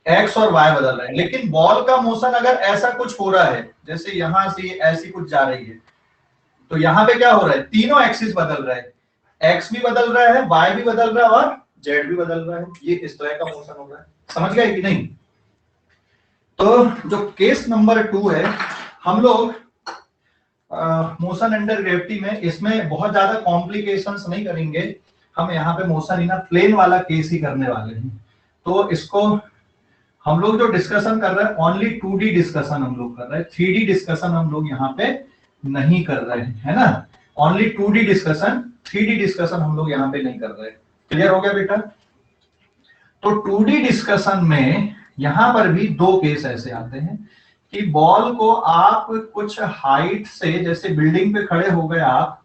Speaker 2: एक्स और वाई बदल रहे हैं। लेकिन बॉल का मोशन अगर ऐसा कुछ हो रहा है, जैसे यहां से ये ऐसी कुछ जा रही है, तो यहाँ पे क्या हो रहा है, तीनों एक्सिस बदल रहे हैं, एक्स भी बदल रहा है, वाई भी बदल रहा है और जेड भी बदल रहा है, ये इस तरह का मोशन हो रहा है, समझ गए कि नहीं। तो जो केस नंबर 2 है, हम लोग मोशन अंडर ग्रेविटी में इसमें बहुत ज्यादा कॉम्प्लिकेशंस नहीं करेंगे, हम यहाँ पे मोशन इन अ प्लेन वाला केस ही करने वाले हैं। तो इसको हम लोग जो डिस्कशन कर रहे हैं ओनली 2D डिस्कशन हम लोग कर रहे हैं, 3D डिस्कशन हम लोग यहाँ पे नहीं कर रहे हैं, है ना, only 2D discussion, 3D discussion हम लोग यहाँ पे नहीं कर रहे। क्लियर हो गया बेटा। तो 2D डिस्कशन में यहां पर भी 2 केस ऐसे आते हैं कि बॉल को आप कुछ हाइट से, जैसे बिल्डिंग पे खड़े हो गए आप,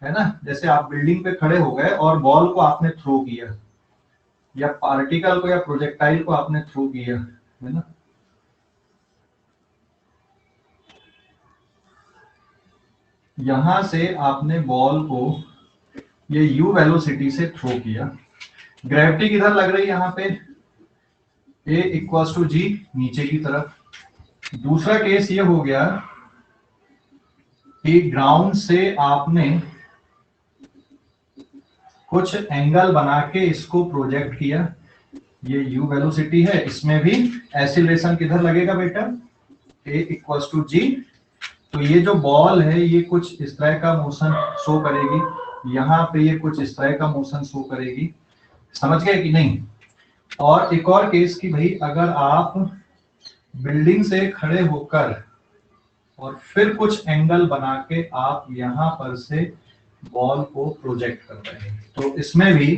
Speaker 2: है ना, जैसे आप बिल्डिंग पे खड़े हो गए और बॉल को आपने थ्रो किया, या पार्टिकल को या प्रोजेक्टाइल को आपने थ्रो किया, है ना, यहां से आपने बॉल को ये u वेलोसिटी से थ्रो किया, ग्रेविटी किधर लग रही है, यहाँ पे a इक्वल्स टू जी, नीचे की तरफ। दूसरा केस ये हो गया कि ग्राउंड से आपने कुछ एंगल बना के इसको प्रोजेक्ट किया, ये u वेलोसिटी है, इसमें भी एक्सीलरेशन किधर लगेगा बेटा, a इक्वल्स टू जी। तो ये जो बॉल है ये कुछ इस तरह का मोशन शो करेगी, यहाँ पे ये कुछ इस तरह का मोशन शो करेगी, समझ गए कि नहीं। और एक और केस कि भाई अगर आप बिल्डिंग से खड़े होकर और फिर कुछ एंगल बना के आप यहाँ पर से बॉल को प्रोजेक्ट कर रहे हैं, तो इसमें भी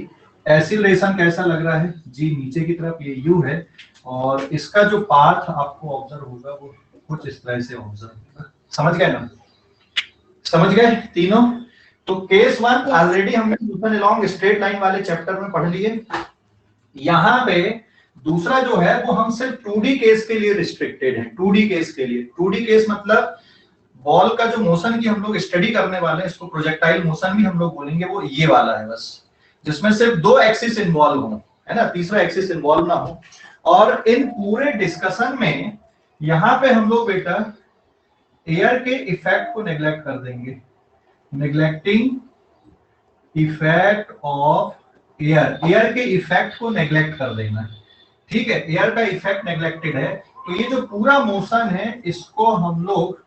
Speaker 2: एक्सीलरेशन कैसा लग रहा है, जी नीचे की तरफ, ये यू है, और इसका जो पाथ आपको ऑब्जर्व होगा वो कुछ इस तरह से ऑब्जर्व होगा, समझ गए ना, समझ गए तीनों। तो केस 1 ऑलरेडी हमने मोशन अलोंग स्ट्रेट लाइन वाले चैप्टर में पढ़ लिए। यहाँ पे दूसरा जो है वो हम सिर्फ 2D केस के लिए रिस्ट्रिक्टेड है, 2D केस के लिए। 2D केस मतलब बॉल का जो मोशन की हम लोग स्टडी करने वाले हैं, इसको प्रोजेक्टाइल मोशन भी हम लोग बोलेंगे, वो ये वाला है बस, जिसमें सिर्फ 2 एक्सिस इन्वॉल्व हो, है ना, तीसरा एक्सिस इन्वॉल्व ना हो। और इन पूरे डिस्कशन में यहाँ पे हम लोग बेटा एयर के इफेक्ट को नेग्लेक्ट कर देंगे, neglecting effect of air, air के इफेक्ट को नेग्लेक्ट कर देना, ठीक है, एयर का इफेक्ट नेग्लेक्टेड है। तो ये जो पूरा मोशन है इसको हम लोग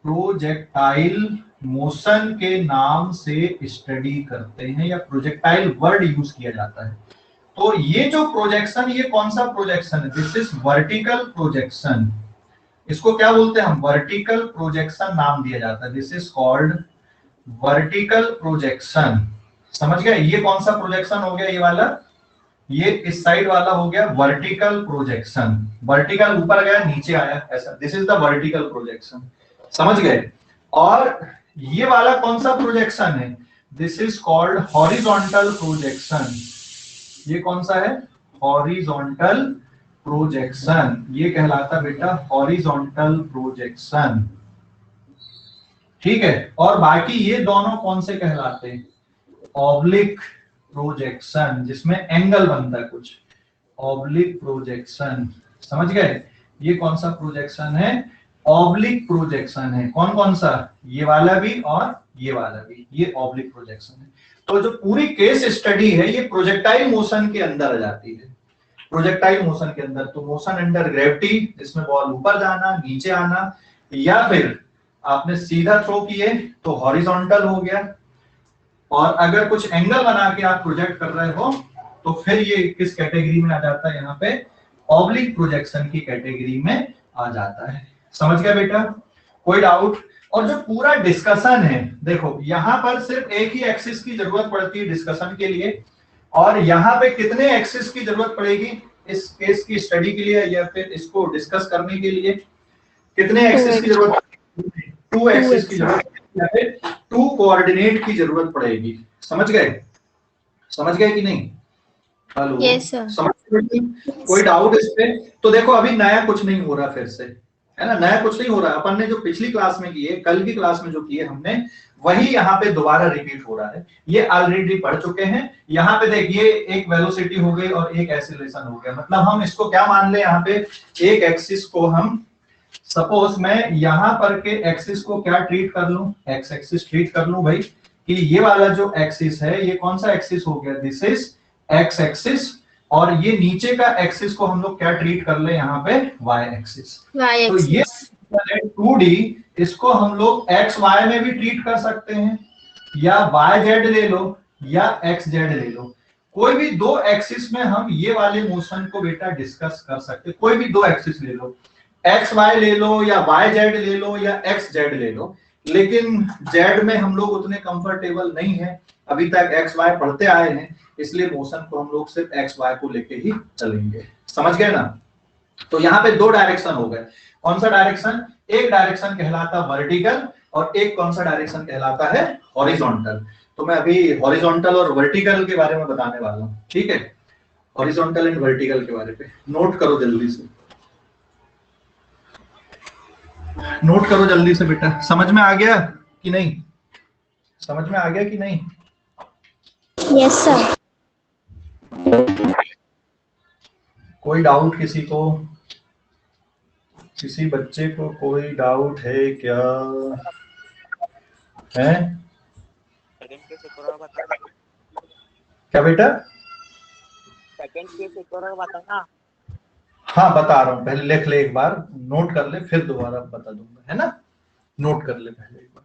Speaker 2: प्रोजेक्टाइल मोशन के नाम से स्टडी करते हैं, या प्रोजेक्टाइल वर्ड यूज किया जाता है। तो ये जो प्रोजेक्शन, ये कौन सा प्रोजेक्शन है, दिस इज वर्टिकल प्रोजेक्शन, इसको क्या बोलते हैं हम, वर्टिकल प्रोजेक्शन नाम दिया जाता है, this is called vertical projection, समझ गए। ये कौन सा प्रोजेक्शन हो गया, ये वाला, ये इस साइड वाला हो गया वर्टिकल प्रोजेक्शन, वर्टिकल ऊपर गया नीचे आया ऐसा, this is the vertical projection, समझ गए। और ये वाला कौन सा प्रोजेक्शन है, this is called horizontal projection, ये कौन सा है, हॉरिजॉन्टल प्रोजेक्शन, ये कहलाता बेटा हॉरिजॉन्टल प्रोजेक्शन, ठीक है। और बाकी ये दोनों कौन से कहलाते हैं, ऑब्लिक प्रोजेक्शन, जिसमें एंगल बनता है कुछ, ऑब्लिक प्रोजेक्शन, समझ गए। ये कौन सा प्रोजेक्शन है, ऑब्लिक प्रोजेक्शन है। कौन कौन सा? ये वाला भी और ये वाला भी, ये ऑब्लिक प्रोजेक्शन है। तो जो पूरी केस स्टडी है ये प्रोजेक्टाइल मोशन के अंदर आ जाती है। प्रोजेक्टाइल मोशन के अंदर तो मोशन अंडर ग्रेविटी, इसमें बॉल ऊपर जाना, नीचे आना, या फिर आपने सीधा थ्रो किए तो हॉरिजॉन्टल हो गया, और अगर कुछ एंगल बना के आप प्रोजेक्ट कर रहे हो तो फिर ये किस कैटेगरी में आ जाता है? यहाँ पे ऑब्लिक प्रोजेक्शन की कैटेगरी में आ जाता है। समझ गया बेटा? कोई डाउट? और जो पूरा डिस्कशन है, देखो यहाँ पर सिर्फ एक ही एक्सिस की जरूरत पड़ती है डिस्कशन के लिए, और यहाँ पे कितने एक्सिस की जरूरत पड़ेगी इस केस की स्टडी के लिए या फिर इसको डिस्कस करने के लिए? कितने एक्सिस की जरूरत पड़ेगी? 2 एक्सिस की जरूरत पड़ेगी या फिर 2 कोऑर्डिनेट की जरूरत पड़ेगी। समझ गए? समझ गए कि नहीं? Hello,
Speaker 4: yes sir.
Speaker 2: समझ गए? कोई डाउट इस पे? तो देखो अभी नया कुछ नहीं हो रहा, फिर से है ना, नया कुछ नहीं हो रहा। अपन ने जो पिछली क्लास में किए, कल की क्लास में जो किए हमने, वही यहाँ पे दोबारा रिपीट हो रहा है। ये ऑलरेडी पढ़ चुके हैं। यहाँ पे देखिए एक वेलोसिटी हो गई और एक एक्सीलरेशन हो गया। मतलब हम इसको क्या मान ले, यहाँ पे एक एक्सिस को हम, सपोज मैं यहाँ पर के एक्सिस को क्या ट्रीट कर लूं, एक्स एक्सिस ट्रीट कर लूं भाई, कि ये वाला जो एक्सिस है ये कौन सा एक्सिस हो गया? दिस इज एक्स एक्सिस, और ये नीचे का एक्सिस को हम लोग क्या ट्रीट कर ले यहाँ पे? Y axis. तो ये 2D, इसको हम लोग एक्स वाई में भी ट्रीट कर सकते हैं, या वाई जेड ले लो या एक्स जेड ले लो। कोई भी 2 एक्सिस में हम ये वाले मोशन को बेटा डिस्कस कर सकते। कोई भी 2 एक्सिस ले लो, एक्स वाई ले लो या वाई जेड ले लो या एक्स जेड ले लो, लेकिन जेड में हम लोग उतने कंफर्टेबल नहीं है, अभी तक एक्स वाई पढ़ते आए हैं, इसलिए मोशन को हम लोग सिर्फ एक्स वाई को लेके ही चलेंगे। समझ गए ना? तो यहाँ पे 2 डायरेक्शन हो गए। कौन सा डायरेक्शन? एक डायरेक्शन कहलाता वर्टिकल और एक कौन सा डायरेक्शन कहलाता है? हॉरिजॉन्टल। तो मैं अभी हॉरिजॉन्टल और वर्टिकल के बारे में बताने वाला हूँ, ठीक है? हॉरिजॉन्टल एंड वर्टिकल के बारे में नोट करो जल्दी से, नोट करो जल्दी से बेटा। समझ में आ गया कि नहीं? समझ में आ गया कि नहीं?
Speaker 4: Yes sir.
Speaker 2: कोई डाउट किसी को? किसी बच्चे को कोई डाउट है क्या? है
Speaker 6: सेकंड केस एक और बताना।
Speaker 2: क्या बेटा?
Speaker 6: सेकंड केस एक और बताना।
Speaker 2: हाँ बता रहा हूँ, पहले लिख ले एक बार, नोट कर ले, फिर दोबारा बता दूंगा, है ना? नोट कर ले पहले एक बार।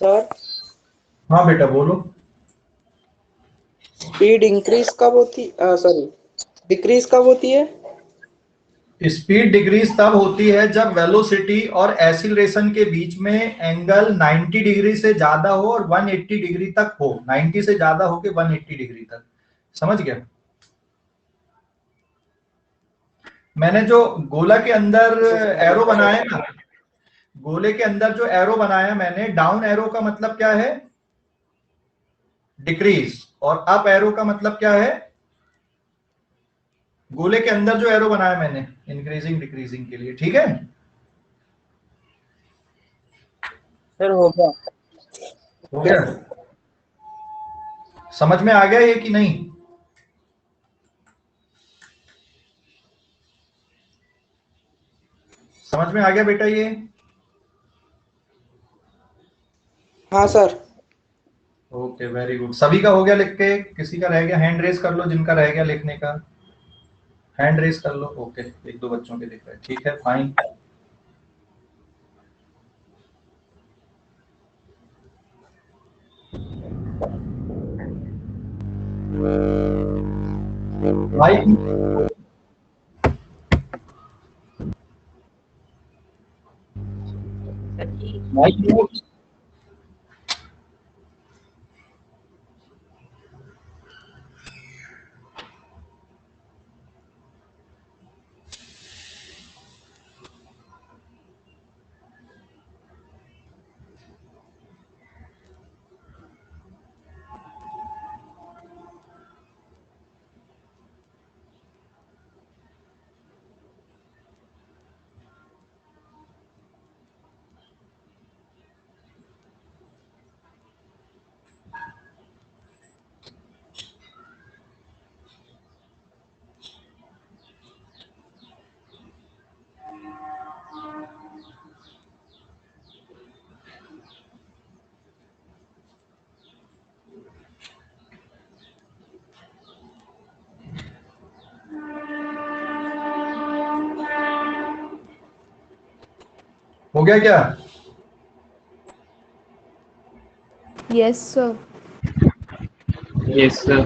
Speaker 1: सर
Speaker 2: हाँ बेटा बोलो।
Speaker 1: स्पीड इंक्रीज कब होती, सॉरी डिक्रीज कब होती है?
Speaker 2: स्पीड डिक्रीज तब होती है जब वेलोसिटी और एक्सीलरेशन के बीच में एंगल 90 डिग्री से ज्यादा हो और 180 डिग्री तक हो। 90 से ज्यादा हो के 180 डिग्री तक। समझ गया? मैंने जो गोला के अंदर एरो बनाया ना, गोले के अंदर जो एरो बनाया मैंने, डाउन एरो का मतलब क्या है? डिक्रीज, और अप एरो का मतलब क्या है? गोले के अंदर जो एरो बनाया मैंने, इंक्रीजिंग डिक्रीजिंग के लिए, ठीक है?
Speaker 8: सर हो गया।
Speaker 2: हो गया? समझ में आ गया ये कि नहीं? समझ में आ गया बेटा ये?
Speaker 3: हाँ सर।
Speaker 2: Okay very good. सभी का हो गया लिख के? किसी का रह गया हैंड रेस कर लो, जिनका रह गया लिखने का हैंड रेस कर लो। ओके, एक दो बच्चों के दिख रहे हैं, ठीक है फाइन। भाई भाई हो गया क्या?
Speaker 5: Yes, sir.
Speaker 8: Yes, sir.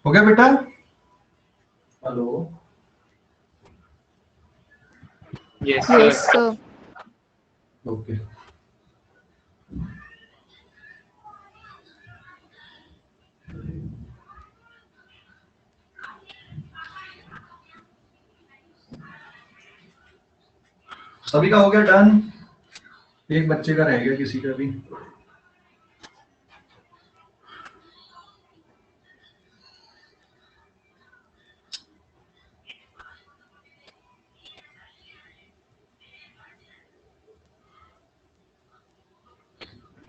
Speaker 2: हो गया बेटा? Hello
Speaker 8: Yes, sir.
Speaker 5: Yes, sir.
Speaker 2: Okay. सभी का हो गया डन? एक बच्चे का रह गया, किसी का भी?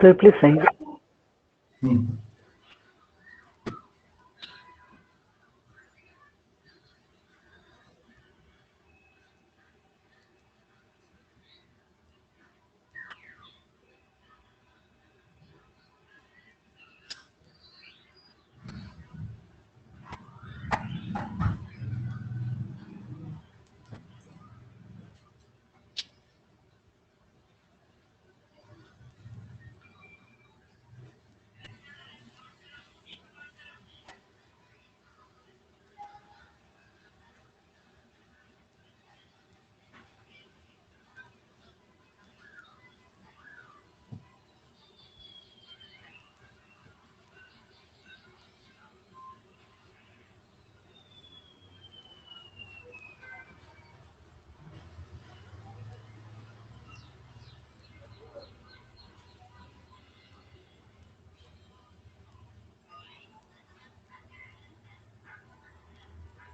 Speaker 9: Sir please sign.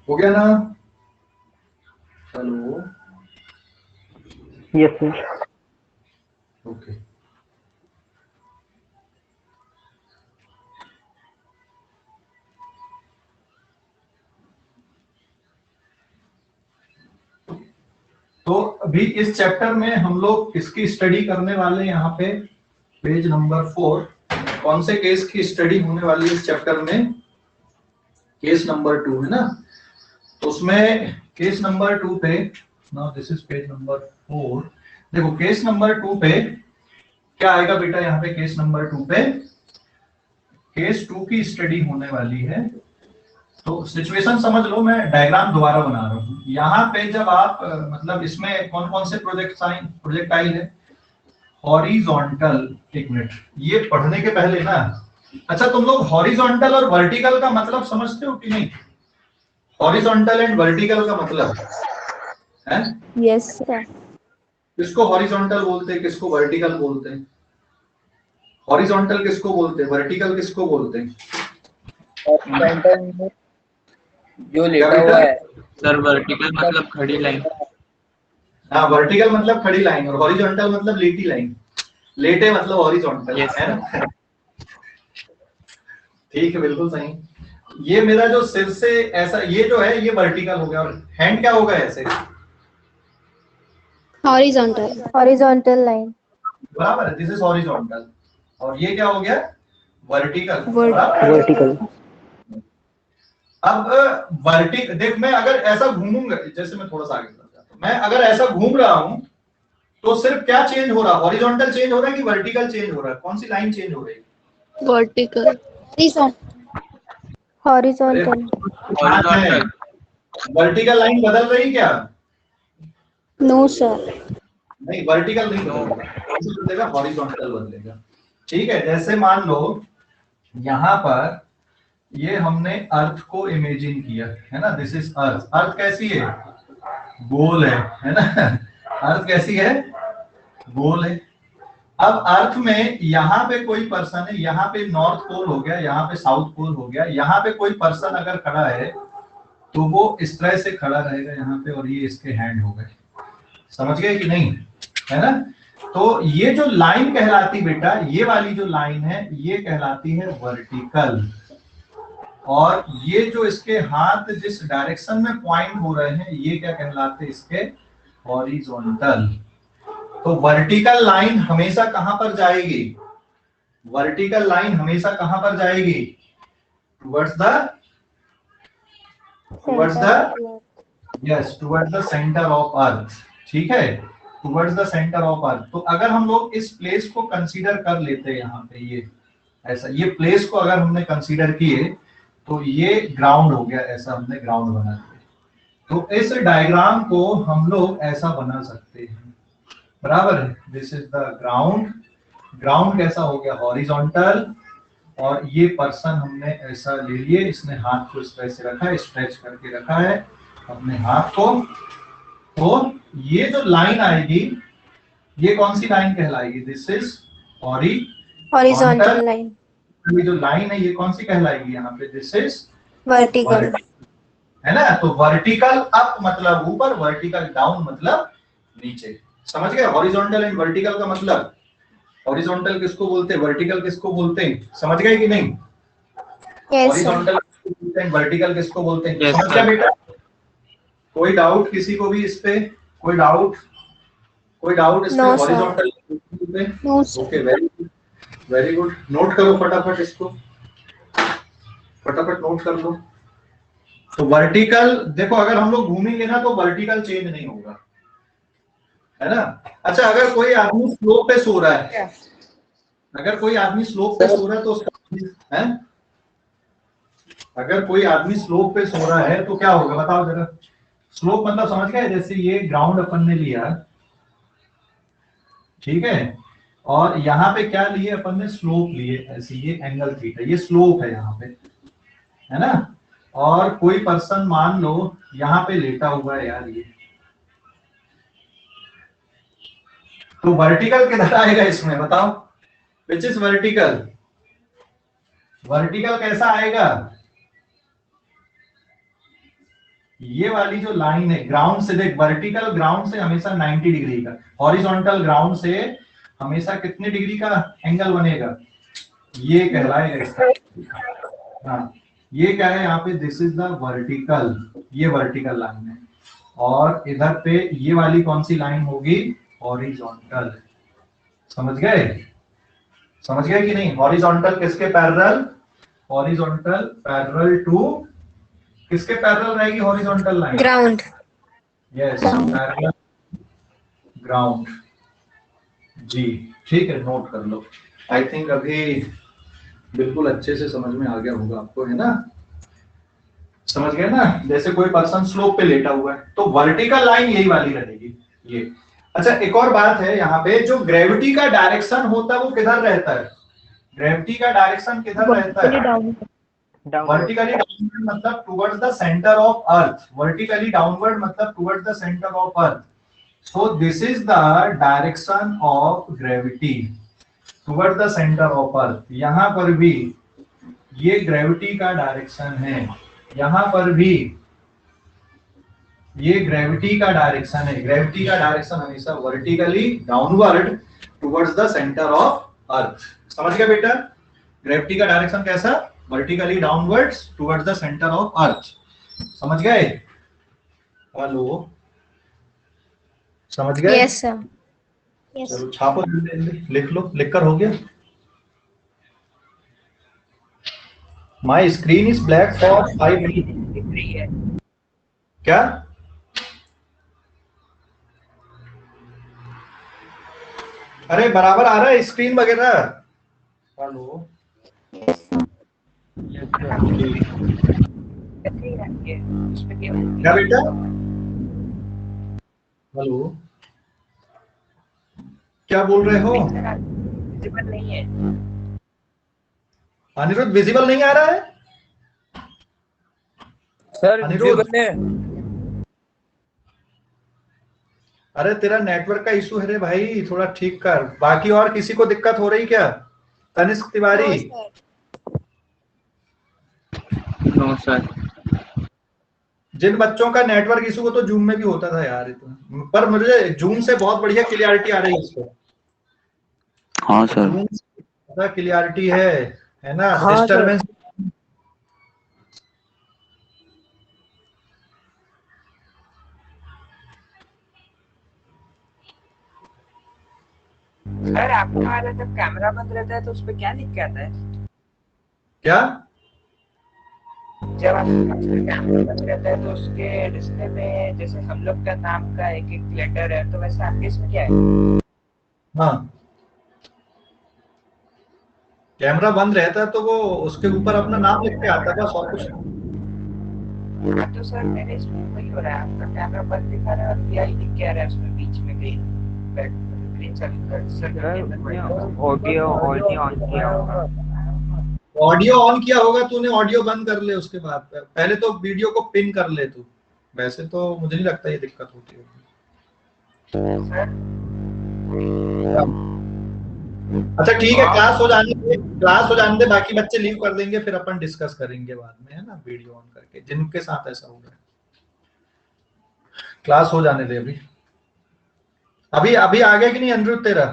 Speaker 9: हो गया ना? Hello yes sir.
Speaker 2: ओके। तो अभी इस चैप्टर में हम लोग इसकी स्टडी करने वाले हैं। यहाँ पे पेज नंबर 4 कौन से केस की स्टडी होने वाली है इस चैप्टर में? केस नंबर 2 है ना? तो उसमें केस नंबर 2 पे, now this is page number 4। देखो केस नंबर 2 पे क्या आएगा बेटा? यहाँ पे केस नंबर 2 पे केस 2 की स्टडी होने वाली है। तो सिचुएशन समझ लो, मैं डायग्राम दोबारा बना रहा हूँ। यहाँ पे जब आप मतलब इसमें कौन कौन से प्रोजेक्टाइल है, हॉरिजॉन्टल, एक मिनट ये पढ़ने के पहले ना, अच्छा तुम लोग हॉरिजॉन्टल और वर्टिकल का मतलब समझते हो कि नहीं? हॉरिजॉन्टल एंड वर्टिकल का मतलब है?
Speaker 5: Yes sir.
Speaker 2: किसको हॉरिजॉन्टल बोलते हैं, किसको वर्टिकल बोलते हैं? हॉरिजॉन्टल किसको बोलते हैं, वर्टिकल किसको बोलते हैं?
Speaker 7: जो लेटा हुआ है
Speaker 8: सर वर्टिकल मतलब खड़ी लाइन।
Speaker 2: हाँ, वर्टिकल मतलब खड़ी लाइन और हॉरिजॉन्टल मतलब लेटी लाइन। लेटे मतलब हॉरिजॉन्टल, है ना? ठीक है, बिल्कुल सही। ये मेरा जो सिर से ऐसा ये जो है ये वर्टिकल हो गया, और हैंड क्या होगा ऐसे?
Speaker 4: Horizontal line.
Speaker 2: बराबर है, दिस इज हॉरिजॉन्टल। और ये क्या हो गया? वर्टिकल।
Speaker 9: वर्टिकल।
Speaker 2: अब वर्टिकल देख, मैं अगर ऐसा घूमूंगा, जैसे मैं थोड़ा सा आगे चल जाता हूं, मैं अगर ऐसा घूम रहा हूं तो सिर्फ क्या चेंज हो रहा है? हॉरिजॉन्टल चेंज हो रहा है कि वर्टिकल चेंज हो रहा है? कौन सी लाइन चेंज हो रही है?
Speaker 4: वर्टिकल। हॉरिजॉन्टल।
Speaker 2: वर्टिकल लाइन बदल रही क्या?
Speaker 4: No sir.
Speaker 2: नहीं, वर्टिकल नहीं बदलेगा, हॉरिजॉन्टल बदलेगा। ठीक है, जैसे मान लो यहां पर ये हमने अर्थ को इमेजिन किया है ना, दिस इज अर्थ। अर्थ कैसी है? गोल है ना? अर्थ कैसी है? गोल है। अब अर्थ में यहाँ पे कोई पर्सन है, यहाँ पे नॉर्थ पोल हो गया, यहाँ पे साउथ पोल हो गया, यहाँ पे कोई पर्सन अगर खड़ा है तो वो इस तरह से खड़ा रहेगा यहाँ पे, और ये इसके हैंड हो गए। समझ गए कि नहीं? है ना? तो ये जो लाइन कहलाती बेटा, ये वाली जो लाइन है ये कहलाती है वर्टिकल, और ये जो इसके हाथ जिस डायरेक्शन में पॉइंट हो रहे हैं ये क्या कहलाते हैं? इसके हॉरिजॉन्टल। तो वर्टिकल लाइन हमेशा कहां पर जाएगी? वर्टिकल लाइन हमेशा कहां पर जाएगी? टुवर्ड्स द सेंटर ऑफ अर्थ। ठीक है, टुवर्ड्स द सेंटर ऑफ अर्थ। तो अगर हम लोग इस प्लेस को कंसीडर कर लेते हैं, यहाँ पे ये ऐसा, ये प्लेस को अगर हमने कंसीडर किए तो ये ग्राउंड हो गया, ऐसा हमने ग्राउंड बना दिया। तो इस डायग्राम को हम लोग ऐसा बना सकते हैं, बराबर है? This is the ground. Ground कैसा हो गया? हॉरिजॉन्टल। और ये पर्सन हमने ऐसा ले लिए, इसने हाथ को इस तरह से रखा है, स्ट्रेच करके रखा है अपने हाथ को। तो ये जो लाइन आएगी ये कौन सी लाइन कहलाएगी? This is horizontal line. ये जो लाइन है ये कौन सी कहलाएगी यहाँ पे? दिस इज वर्टिकल, है ना? तो वर्टिकल अप मतलब ऊपर, वर्टिकल डाउन मतलब नीचे। समझ गए हॉरिजॉन्टल एंड वर्टिकल का मतलब? हॉरिजॉन्टल किसको बोलते हैं, वर्टिकल किसको बोलते हैं? समझ गए कि नहीं? हॉरिजॉन्टल किसको बोलते हैं, वर्टिकल किसको बोलते हैं? समझ गया बेटा? कोई डाउट किसी को भी इस पे? कोई डाउट इस पे? Horizontal okay, very good. Note करो फटाफट, इसको फटाफट नोट कर लो। तो वर्टिकल देखो, अगर हम लोग घूमेंगे ना तो वर्टिकल चेंज नहीं होगा, है ना? अच्छा, अगर कोई आदमी स्लोप पे सो रहा है, अगर कोई आदमी स्लोप पे सो रहा है तो है, अगर कोई आदमी स्लोप पे सो रहा है तो क्या होगा बताओ जरा? स्लोप मतलब समझ गए? जैसे ये ग्राउंड अपन ने लिया, ठीक है, और यहाँ पे क्या लिए अपन ने? स्लोप लिए, ऐसे ये एंगल थीटा, ये स्लोप है यहाँ पे, है ना? और कोई पर्सन मान लो यहाँ पे लेटा हुआ है यार, ये तो वर्टिकल किधर आएगा इसमें बताओ? Which is vertical? वर्टिकल कैसा आएगा? ये वाली जो लाइन है ग्राउंड से, देख वर्टिकल ग्राउंड से हमेशा 90 डिग्री का, हॉरिजॉन्टल ग्राउंड से हमेशा कितने डिग्री का एंगल बनेगा? ये कहलाएगा इसका। हाँ, ये क्या है यहाँ पे? दिस इज द वर्टिकल, ये वर्टिकल लाइन है। और इधर पे ये वाली कौन सी लाइन होगी? हॉरिजॉन्टल। समझ गए? समझ गए कि नहीं? हॉरिजॉन्टल किसके पैरेलल? हॉरिजॉन्टल पैरेलल टू किसके पैरेलल रहेगी horizontal line? Ground. Yes, parallel ground. जी ठीक है, नोट कर लो। आई थिंक अभी बिल्कुल अच्छे से समझ में आ गया होगा आपको, है ना? समझ गए ना, जैसे कोई पर्सन स्लोप पे लेटा हुआ है तो वर्टिकल लाइन यही वाली रहेगी ये। अच्छा एक और बात है यहाँ पे, जो ग्रेविटी का डायरेक्शन होता है वो किधर रहता है? ग्रेविटी का डायरेक्शन किधर रहता है? वर्टिकली डाउनवर्ड मतलब towards the centre of earth, vertically downward मतलब towards the centre of earth. So this is the direction of gravity towards the centre of earth. यहाँ पर भी ये ग्रेविटी का डायरेक्शन है, यहाँ पर भी ये ग्रेविटी का डायरेक्शन है। ग्रेविटी का डायरेक्शन हमेशा vertically downward towards the centre of अर्थ। समझ गया बेटा? ग्रेविटी का डायरेक्शन कैसा? Vertically downwards towards the centre of अर्थ। समझ गए? हेलो, समझ गए?
Speaker 4: Yes sir.
Speaker 2: चलो छापो जल्दी, लिख लो। लिखकर हो गया? My screen is black for 5 minute. क्या? अरे बराबर आ रहा है स्क्रीन वगैरह? हेलो, क्या बेटा? हेलो, क्या बोल रहे हो?
Speaker 6: विजिबल नहीं है
Speaker 2: अनिरुद्ध, विजिबल नहीं आ रहा है
Speaker 7: सर।
Speaker 2: अनिरुद्ध?
Speaker 7: विजिबल है।
Speaker 2: अरे तेरा नेटवर्क का इशू है रे भाई, थोड़ा ठीक कर। बाकी और किसी को दिक्कत हो रही क्या? तनिष्क तिवारी?
Speaker 8: No sir.
Speaker 2: जिन बच्चों का नेटवर्क इशू हो तो जूम में भी होता था यार इतना, पर मुझे जूम से बहुत बढ़िया क्लियरिटी आ रही है इसको।
Speaker 8: हाँ सर।
Speaker 2: जूम से ज्यादा क्लियरिटी है ना?
Speaker 7: हाँ,
Speaker 2: डिस्टरबेंस
Speaker 6: सर। आपका वाला जब कैमरा बंद रहता है तो उसपे क्या लिख के आता है?
Speaker 2: क्या?
Speaker 6: जब आपका कैमरा बंद रहता है तो उसके डिस्प्ले में जैसे हम लोग का नाम का एक एक लेटर है, तो वैसे आपके इसमें क्या है?
Speaker 2: हाँ, कैमरा बंद रहता है तो वो उसके ऊपर अपना नाम लिख के आता है बस, और कुछ नहीं।
Speaker 6: हाँ, तो सर मेरे इसमें वही हो रहा है, आपका कैमरा बंद दिखा रहा है और वीआई लिख के आ रहा है उसमें बीच में ग्रीन
Speaker 7: ऑडियो ऑन किया होगा।
Speaker 2: ऑडियो ऑन किया होगा तूने, ऑडियो बंद कर ले उसके बाद। पहले तो वीडियो को पिन कर ले तू। वैसे तो मुझे नहीं लगता ये दिक्कत होती होगी। अच्छा ठीक है, क्लास हो जाने दे, बाकी बच्चे लीव कर देंगे, फिर अपन डिस्कस करेंगे बाद में, है ना? वीडियो ऑन करके जिनके साथ ऐसा हो रहा है। क्लास हो जाने दे अभी। अभी आ गया कि नहीं अनिरुद्ध तेरा?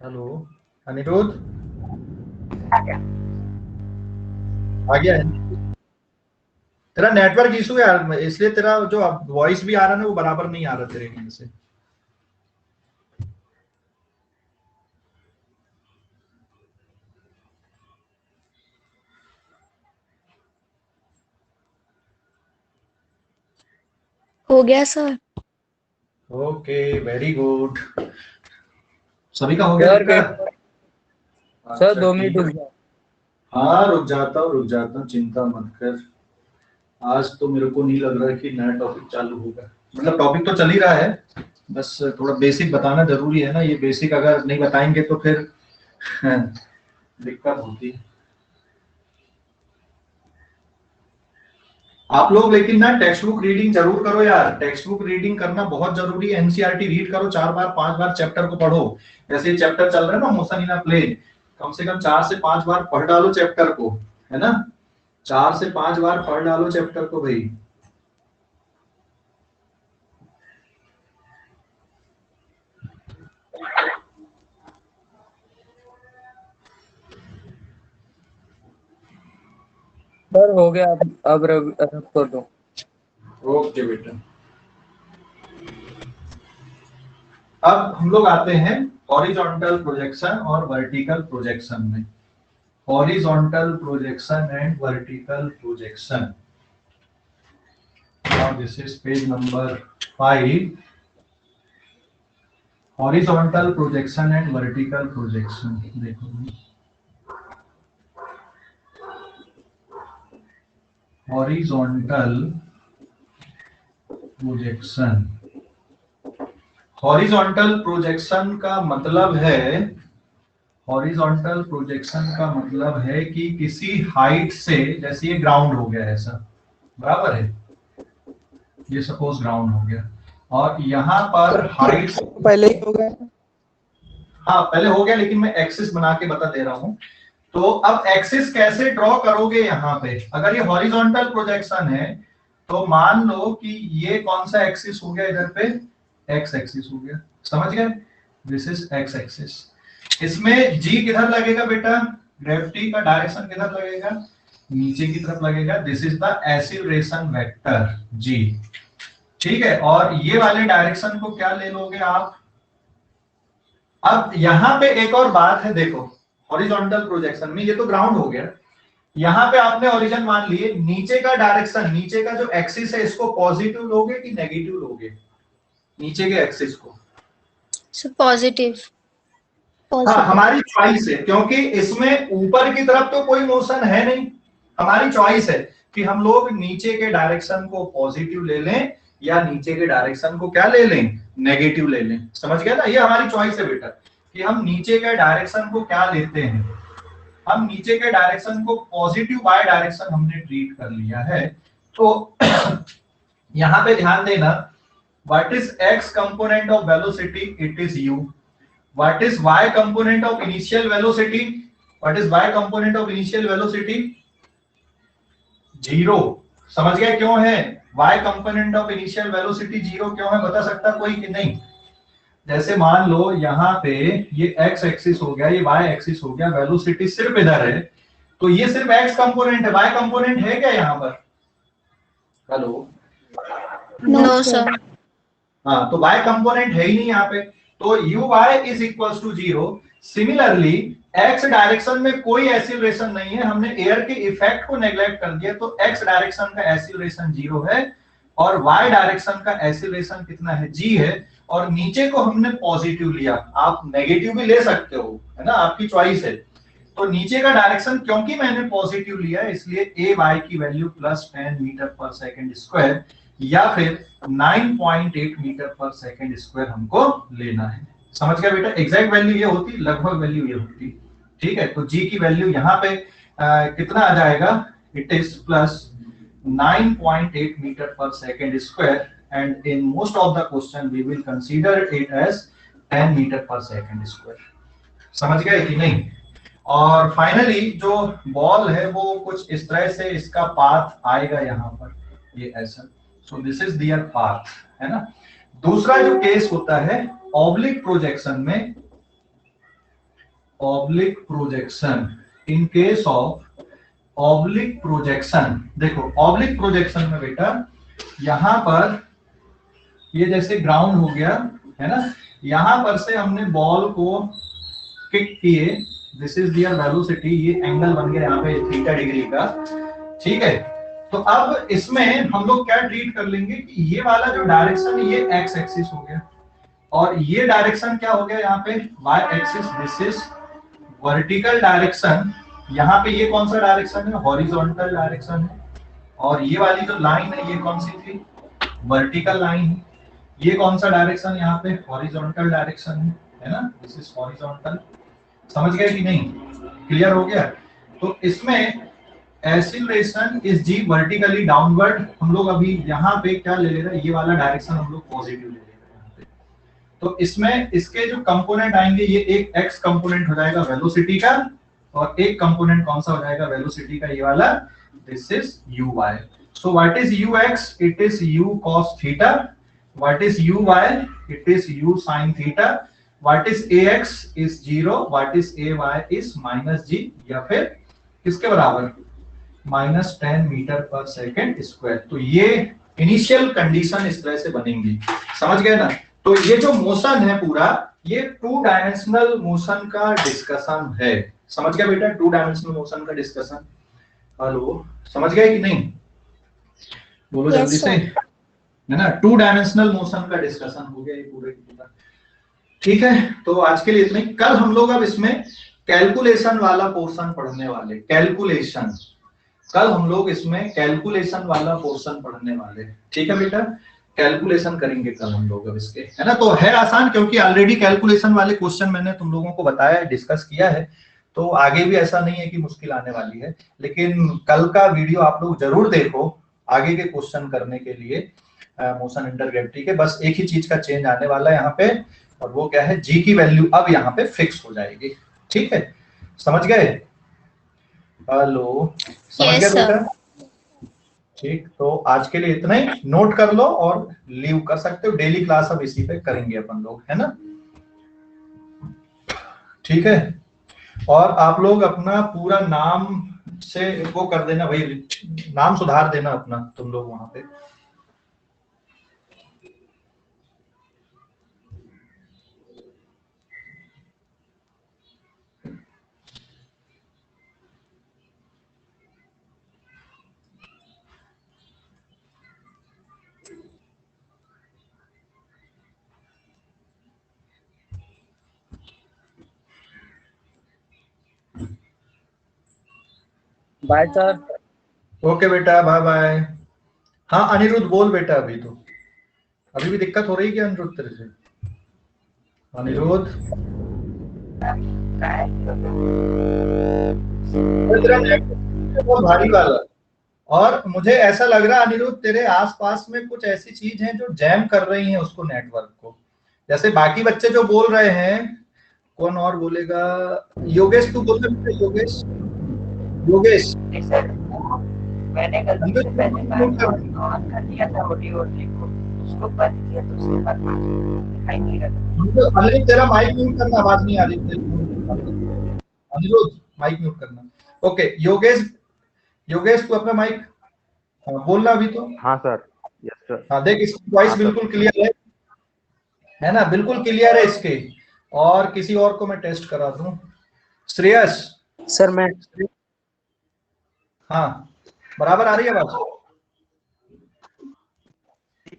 Speaker 2: हेलो अनिरुद्ध, आ गया है? तेरा नेटवर्क इशू है यार, इसलिए तेरा जो वॉइस भी आ रहा है ना वो बराबर नहीं आ रहा तेरे एंड से।
Speaker 4: हो गया सर।
Speaker 2: Okay, very good. सभी का हो गया
Speaker 7: सर, सर 2 मिनट रुक जाओ।
Speaker 2: हाँ रुक जाता हूँ, चिंता मत कर। आज तो मेरे को नहीं लग रहा है कि नया टॉपिक चालू होगा। मतलब टॉपिक तो चल ही रहा है, बस थोड़ा बेसिक बताना जरूरी है ना। ये बेसिक अगर नहीं बताएंगे तो फिर दिक्कत होती है। आप लोग लेकिन ना टेक्स्ट बुक रीडिंग जरूर करो यार। टेक्स्ट बुक रीडिंग करना बहुत जरूरी है। एनसीईआरटी रीड करो, 4 बार 5 बार चैप्टर को पढ़ो। जैसे ये चैप्टर चल रहा है ना, मोशन इन अ प्लेन, कम से कम 4 से 5 बार पढ़ डालो चैप्टर को, है ना? 4 से 5 बार पढ़ डालो चैप्टर को भाई।
Speaker 7: सर हो गया, अब रख कर दो।
Speaker 2: ओके बेटा, अब हम लोग आते हैं हॉरिजॉन्टल प्रोजेक्शन और वर्टिकल प्रोजेक्शन में। Horizontal projection and vertical projection. Now this is page number 5. Horizontal projection and vertical projection. देखो हॉरिजॉन्टल प्रोजेक्शन। हॉरिजॉन्टल प्रोजेक्शन का मतलब है, हॉरिजॉन्टल प्रोजेक्शन का मतलब है कि किसी हाइट से, जैसे ये ग्राउंड हो गया ऐसा, बराबर है, ये सपोज ग्राउंड हो गया, और यहाँ पर हाइट
Speaker 3: पहले ही हो गया।
Speaker 2: हाँ पहले हो गया, लेकिन मैं एक्सिस बना के बता दे रहा हूं। तो अब एक्सिस कैसे ड्रॉ करोगे यहाँ पे? अगर ये हॉरिजॉन्टल प्रोजेक्शन है तो मान लो कि ये कौन सा एक्सिस हो गया इधर पे, एक्स एक्सिस हो गया, समझ गए? This is X axis. इसमें जी किधर लगेगा बेटा? ग्रेविटी का डायरेक्शन किधर लगेगा? नीचे की तरफ लगेगा। This is the acceleration vector जी, ठीक है। और ये वाले डायरेक्शन को क्या ले लोगे आप? अब यहां पे एक और बात है, देखो हॉरिजॉन्टल प्रोजेक्शन में ये तो ग्राउंड हो गया, यहां पे आपने ओरिजिन मान लिए, नीचे का डायरेक्शन, नीचे का जो एक्सिस है इसको पॉजिटिव लोगे कि नेगेटिव लोगे? नीचे के एक्सिस को
Speaker 4: पॉजिटिव।
Speaker 2: हाँ हमारी चॉइस है, क्योंकि इसमें ऊपर की तरफ तो कोई मोशन है नहीं, हमारी चॉइस है कि हम लोग नीचे के डायरेक्शन को पॉजिटिव ले लें या नीचे के डायरेक्शन को क्या ले लें? नेगेटिव ले लें। समझ गया ना? ये हमारी चॉइस है बेटा कि हम नीचे के डायरेक्शन को क्या लेते हैं। हम नीचे के डायरेक्शन को पॉजिटिव बाय डायरेक्शन हमने ट्रीट कर लिया है। तो यहां पे ध्यान देना, what is x component of velocity? It is u. What is y component of initial velocity? What is y component of initial velocity? 0। समझ गया क्यों है y component of initial velocity 0 क्यों है? बता सकता कोई कि नहीं? जैसे मान लो यहाँ पे ये x एक्सिस हो गया, ये y एक्सिस हो गया, वेलोसिटी सिर्फ इधर है, तो ये सिर्फ x कंपोनेंट है, y कंपोनेंट है क्या यहाँ पर? Hello,
Speaker 4: no sir.
Speaker 2: हाँ तो y कंपोनेंट है ही नहीं यहाँ पे, तो uy is equals to 0। Similarly x direction में कोई एक्सीलरेशन नहीं है, हमने एयर के इफेक्ट को नेग्लेक्ट कर दिया, तो x डायरेक्शन का एक्सीलरेशन 0 है और y डायरेक्शन का एक्सीलरेशन कितना है? g है। और नीचे को हमने पॉजिटिव लिया, आप नेगेटिव भी ले सकते हो, है ना, आपकी चॉइस है। तो नीचे का डायरेक्शन क्योंकि मैंने पॉजिटिव लिया इसलिए ay की value +10 metre per second square या फिर 9.8 मीटर पर सेकंड स्क्वायर हमको लेना है। समझ गया बेटा? एग्जैक्ट वैल्यू ये होती, लगभग वैल्यू ये होती, ठीक है। तो जी की वैल्यू यहाँ पे कितना आ जाएगा? It is +9.8 metre per second square, and in most of the question we will consider it as 10 metre per second square. समझ गए कि नहीं? और फाइनली जो बॉल है वो कुछ इस तरह से इसका पाथ आएगा यहाँ पर, ये ऐसा। So this is their path, है ना। दूसरा जो केस होता है ऑब्लिक प्रोजेक्शन में, oblique projection, in case of oblique projection, देखो ऑब्लिक प्रोजेक्शन में बेटा यहां पर ये जैसे ग्राउंड हो गया, है ना, यहां पर से हमने बॉल को किक किए, दिस इज दियर वेलोसिटी, ये एंगल बन गया यहाँ पे थीटा डिग्री का, ठीक है। तो अब इसमें हम लोग क्या ट्रीट कर लेंगे कि ये वाला जो डायरेक्शन है ये एक्स एक्सिस हो गया और ये डायरेक्शन क्या हो गया यहाँ पे? Y axis. This is vertical direction. यहाँ पे ये कौन सा डायरेक्शन है? हॉरिजॉन्टल डायरेक्शन है। और ये वाली जो लाइन है ये कौन सी थी? वर्टिकल लाइन है। ये कौन सा डायरेक्शन यहाँ पे? हॉरिजॉन्टल डायरेक्शन है ना, दिस इज हॉरिजॉन्टल। समझ गए कि नहीं? क्लियर हो गया? तो इसमें acceleration is G vertically downward. हम लोग अभी यहाँ पे क्या ले रहे हैं? ये वाला डायरेक्शन हम लोग पॉजिटिव ले रहे हैं यहाँ पे। तो इसमें इसके जो कंपोनेंट आएंगे, ये एक एक्स कंपोनेंट हो जाएगा वेलोसिटी का, और एक कंपोनेंट कौन सा हो जाएगा वेलोसिटी का? ये वाला, this is uy। So what is ux? It is u cos theta. What is uy? It is u sin theta. What is ax? Is 0। What is ay? Is -g, या फिर किसके बराबर? -10 मीटर पर सेकंड स्क्वायर। तो ये initial condition इस तरह से बनेंगी। समझ गए ना? तो ये जो मोशन है पूरा, ये 2 डायमेंशनल मोशन का डिस्कशन है। समझ गया बेटा? 2 डायमेंशनल मोशन का डिस्कशन। हेलो, समझ गए कि नहीं? बोलो जल्दी से, है ना। 2 डायमेंशनल मोशन का डिस्कशन हो गया ये पूरे की पूरा। ठीक है, तो आज के लिए इतना ही। कल हम लोग अब इसमें कैलकुलेशन वाला पोर्शन पढ़ने वाले। कैलकुलेशन, कल हम लोग इसमें कैलकुलेशन वाला पोर्शन पढ़ने वाले हैं, ठीक है बेटा। कैलकुलेशन करेंगे कल हम लोग अब इसके, है ना। तो है आसान, क्योंकि ऑलरेडी कैलकुलेशन वाले क्वेश्चन मैंने तुम लोगों को बताया है, डिस्कस किया है, तो आगे भी ऐसा नहीं है कि मुश्किल आने वाली है। लेकिन कल का वीडियो आप लोग जरूर देखो आगे के क्वेश्चन करने के लिए मोशन अंडर ग्रेविटी के। बस एक ही चीज का चेंज आने वाला है यहाँ पे, और वो क्या है, जी की वैल्यू अब यहाँ पे फिक्स हो जाएगी, ठीक है। समझ गए? हेलो, समझ
Speaker 4: Yes,
Speaker 2: गए
Speaker 4: sir.
Speaker 2: बेटा? ठीक, तो आज के लिए इतना ही, नोट कर लो और लीव कर सकते हो। डेली क्लास अब इसी पे करेंगे अपन लोग, है ना। ठीक है, और आप लोग अपना पूरा नाम से वो कर देना भाई, नाम सुधार देना अपना तुम लोग वहां पे।
Speaker 7: Bye sir.
Speaker 2: ओके बेटा, बाय बाय। हाँ अनिरुद्ध बोल बेटा, अभी भी दिक्कत हो रही है क्या अनिरुद्ध तेरे से? अनिरुद्ध, तेरा नेटवर्क बहुत भारी वाला, और मुझे ऐसा लग रहा है अनिरुद्ध तेरे आसपास में कुछ ऐसी चीज है जो जैम कर रही है उसको, नेटवर्क को। जैसे बाकी बच्चे जो बोल रहे हैं, कौन और बोलेगा? योगेश, तू बोल सकते? योगेश, योगेश
Speaker 6: सर मैंने गलती से पहले ऑन कर दिया था ऑडियो को, उसको बंद किया तो उसके बाद दिखाई नहीं रहा।
Speaker 2: अनिरुद्ध तेरा माइक म्यूट करना, आवाज नहीं आ रही थी। अनिरुद्ध माइक म्यूट करना। ओके योगेश, योगेश तू अपना माइक बोलना अभी तो।
Speaker 10: हाँ सर, यस सर।
Speaker 2: हाँ देख, इसकी वॉइस बिल्कुल क्लियर है ना, बिल्कुल क्लियर है इसके। और किसी और को मैं टेस्ट करा दूं, श्रेयस।
Speaker 1: सर मैं
Speaker 2: हाँ बराबर आ रही है बात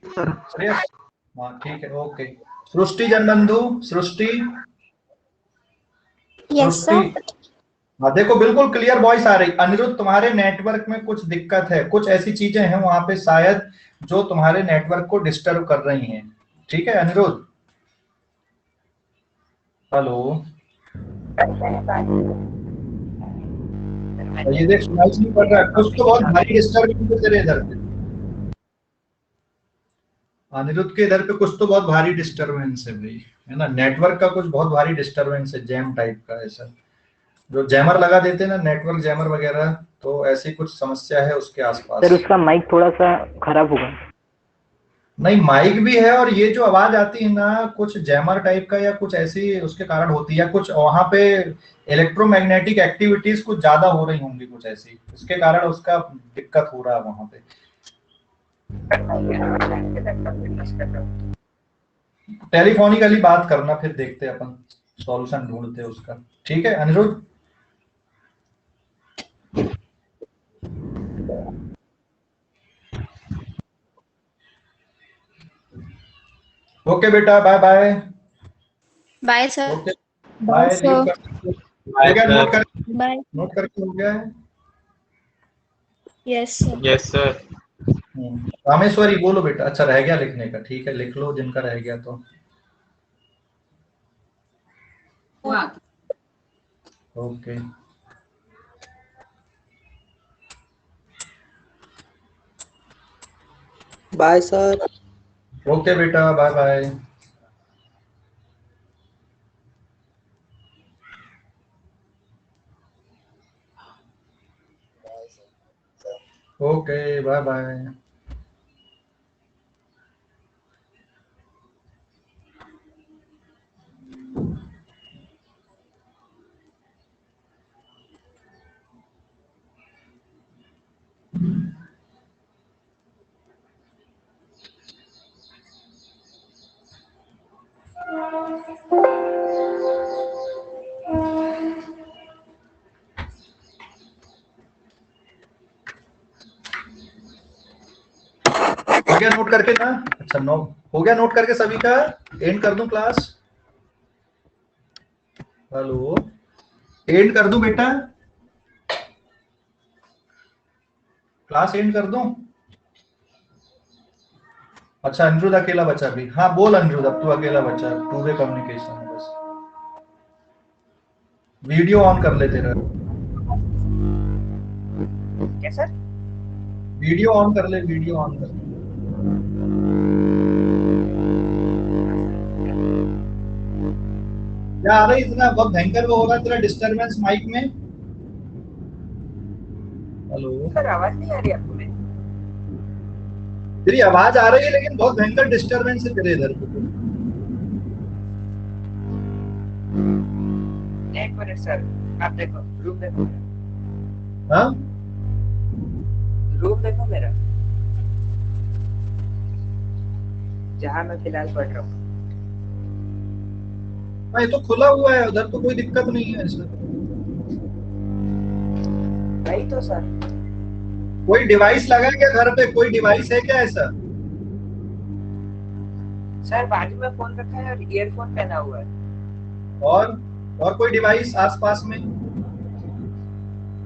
Speaker 10: सर
Speaker 2: श्रेयस? हाँ ठीक है, ओके। सृष्टि जनबंधु, सृष्टि,
Speaker 4: Yes, sir.
Speaker 2: हाँ देखो बिल्कुल क्लियर वॉइस आ रही। अनिरुद्ध तुम्हारे नेटवर्क में कुछ दिक्कत है, कुछ ऐसी चीजें हैं वहां पे शायद जो तुम्हारे नेटवर्क को डिस्टर्ब कर रही हैं, ठीक है अनिरुद्ध? हेलो, ये देख सुनाई नहीं पड़ रहा है, कुछ तो बहुत भारी डिस्टर्बेंस है तेरे इधर पे। अनिरुद्ध के इधर पे कुछ तो बहुत भारी डिस्टरबेंस है भाई, है ना। नेटवर्क का कुछ बहुत भारी डिस्टरबेंस है, जैम टाइप का। ऐसा जो जैमर लगा देते हैं ना, नेटवर्क जैमर वगैरह, तो ऐसी कुछ समस्या है उसके आसपास।
Speaker 9: सर उसका माइक थोड़ा सा खराब होगा।
Speaker 2: नहीं माइक भी है, और ये जो आवाज आती है ना, कुछ जैमर टाइप का या कुछ ऐसी उसके कारण होती है, कुछ वहां पे इलेक्ट्रोमैग्नेटिक एक्टिविटीज कुछ ज्यादा हो रही होंगी, कुछ ऐसी, उसके कारण उसका दिक्कत हो रहा है वहां पे। टेलीफोनिकली बात करना, फिर देखते हैं अपन सॉल्यूशन ढूंढते हैं उसका, ठीक है अनिरुद्ध? ओके बेटा, bye bye.
Speaker 4: Bye, sir.
Speaker 2: Okay
Speaker 5: Bye,
Speaker 2: bye.
Speaker 5: sir.
Speaker 2: हो गया नोट कर,
Speaker 5: Bye.
Speaker 2: नोट करके हो गया है?
Speaker 5: Yes, sir.
Speaker 3: Yes sir.
Speaker 2: Rameshwari बोलो बेटा। अच्छा रह गया लिखने का, ठीक है लिख लो जिनका रह गया तो। Okay
Speaker 1: bye sir.
Speaker 2: ओके बेटा, bye bye. Okay bye bye. हो गया नोट करके ना? अच्छा नो हो गया नोट करके सभी का? एंड कर दूं क्लास? हेलो, एंड कर दूं बेटा? क्लास एंड कर दूं? अच्छा अनिरुद्ध अकेला बचा भी। हाँ बोल अनिरुद्ध, अब तू अकेला बचा, टू वे कम्युनिकेशन है बस। वीडियो ऑन कर ले तेरा।
Speaker 6: क्या सर?
Speaker 2: वीडियो ऑन कर ले, वीडियो ऑन कर ले। क्या आ रही इतना बहुत भयंकर वो हो रहा है तेरा डिस्टरबेंस माइक में? हेलो
Speaker 6: सर आवाज नहीं आ रही आपको मेरी?
Speaker 2: तेरी आवाज आ रही है लेकिन बहुत भयंकर डिस्टरबेंस है तेरे इधर।
Speaker 6: एक मिनट सर, आप देखो रूम देखो।
Speaker 2: हाँ
Speaker 6: रूम देखो मेरा, जहाँ मैं फिलहाल पढ़ रहा हूँ।
Speaker 2: ये तो खुला हुआ है, उधर तो कोई दिक्कत नहीं है इसमें।
Speaker 6: वही तो सर।
Speaker 2: कोई डिवाइस लगा है क्या घर पे? कोई डिवाइस है क्या ऐसा?
Speaker 6: सर बाजू में फोन रखा है और ईयरफोन पहना हुआ है।
Speaker 2: और कोई डिवाइस आसपास में?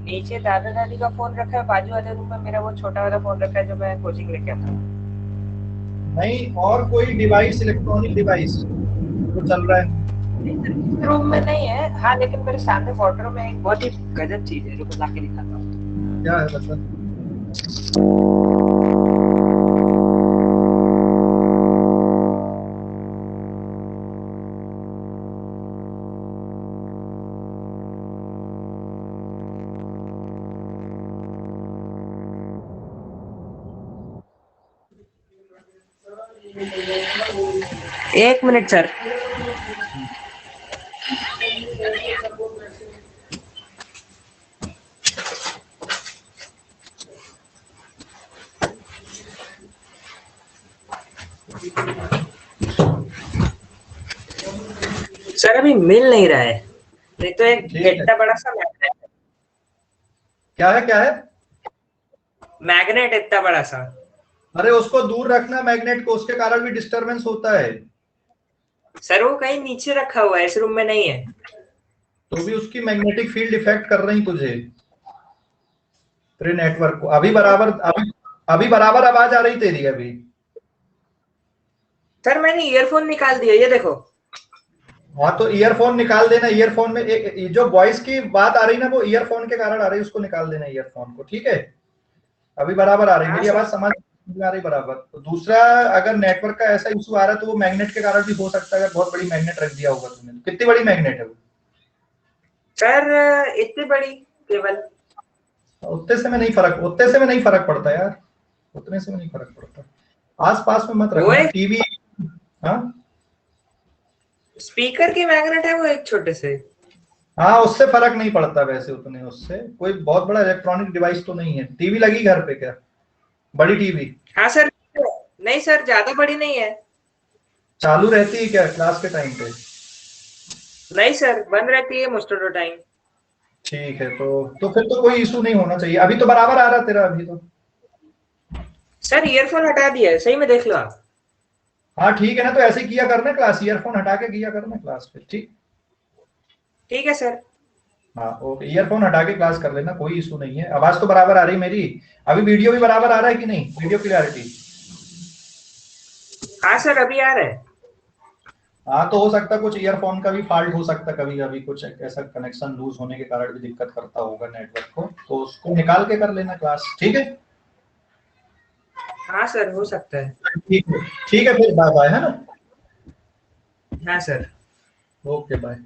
Speaker 6: नीचे दादा दादी का फोन रखा है, बाजू वाले रूम में मेरा वो छोटा वाला फोन रखा है जो मैं कोचिंग लेके आता हूँ।
Speaker 2: नहीं, और कोई डिवाइस, इलेक्ट्रॉनिक डिवाइस जो चल रहा है?
Speaker 6: रूम में नहीं है, हाँ लेकिन मेरे सामने फोटो में एक बहुत ही गजब चीज है जो मैं लाके दिखाता हूँ।
Speaker 2: क्या है बता।
Speaker 6: एक मिनट सर। सर अभी मिल नहीं रहा है, नहीं तो एक इतना बड़ा सा मैग्नेट।
Speaker 2: क्या है क्या है?
Speaker 6: मैग्नेट इतना बड़ा सा।
Speaker 2: अरे उसको दूर रखना मैग्नेट को, उसके कारण भी डिस्टरबेंस होता है।
Speaker 6: सर वो कहीं नीचे रखा हुआ है, इस रूम में नहीं है।
Speaker 2: तो भी उसकी मैग्नेटिक फील्ड इफेक्ट कर रही तुझे, तेरे नेटवर्क को। अभी बराबर आवाज आ रही तेरी अभी।
Speaker 6: सर मैंने ईयरफोन निकाल दिया, ये देखो।
Speaker 2: हाँ तो ईयरफोन निकाल देना। ईयरफोन में जो वॉइस की बात आ रही ना, वो ईयरफोन के कारण आ रही है, उसको निकाल देना ईयरफोन को, ठीक है? अभी बराबर आ रही है, मेरी आवाज समझ आ रही बराबर। तो दूसरा, अगर नेटवर्क का ऐसा इशू आ रहा है तो वो मैग्नेट के कारण भी हो सकता है। अगर बहुत बड़ी मैग्नेट रख दिया होगा तुमने। कितनी बड़ी मैग्नेट है वो?
Speaker 6: सर इतनी बड़ी केवल।
Speaker 2: उतने से में नहीं फर्क पड़ता यार, उतने से में नहीं फर्क पड़ता। आस पास में मत रखना टीवी। हाँ
Speaker 6: स्पीकर की मैग्नेट है वो, एक छोटे से।
Speaker 2: हाँ उससे फर्क नहीं पड़ता वैसे उतने, उससे कोई बहुत बड़ा इलेक्ट्रॉनिक डिवाइस तो नहीं है। टीवी लगी घर पे क्या? बड़ी टीवी?
Speaker 6: हाँ सर। नहीं सर ज्यादा बड़ी नहीं है।
Speaker 2: चालू रहती है क्या क्लास के टाइम पे?
Speaker 6: नहीं सर बंद रहती है मोस्ट ऑफ द टाइम।
Speaker 2: ठीक है, तो फिर तो कोई इशू नहीं होना चाहिए। अभी तो बराबर आ रहा तेरा अभी तो।
Speaker 6: सर ईयरफोन हटा दिया है, सही में देख लो आप।
Speaker 2: हाँ ठीक है ना, तो ऐसे ही किया करना क्लास, ईयरफोन हटा के किया करना क्लास पे।
Speaker 6: ठीक है सर।
Speaker 2: हाँ ओके, ईयरफोन हटा के क्लास कर लेना, कोई इशू नहीं है। आवाज तो बराबर आ रही मेरी। अभी वीडियो भी बराबर आ रहा है कि नहीं? Video clarity?
Speaker 6: हाँ सर अभी आ रहा है।
Speaker 2: हाँ तो हो सकता है कुछ ईयरफोन का भी फॉल्ट हो सकता है, कभी कभी कुछ ऐसा कनेक्शन लूज होने के कारण भी दिक्कत करता होगा नेटवर्क को, तो उसको निकाल के कर लेना क्लास, ठीक है?
Speaker 6: हाँ सर हो सकता है।
Speaker 2: ठीक है फिर, बाय बाय, है ना?
Speaker 6: हाँ सर।
Speaker 2: Okay bye.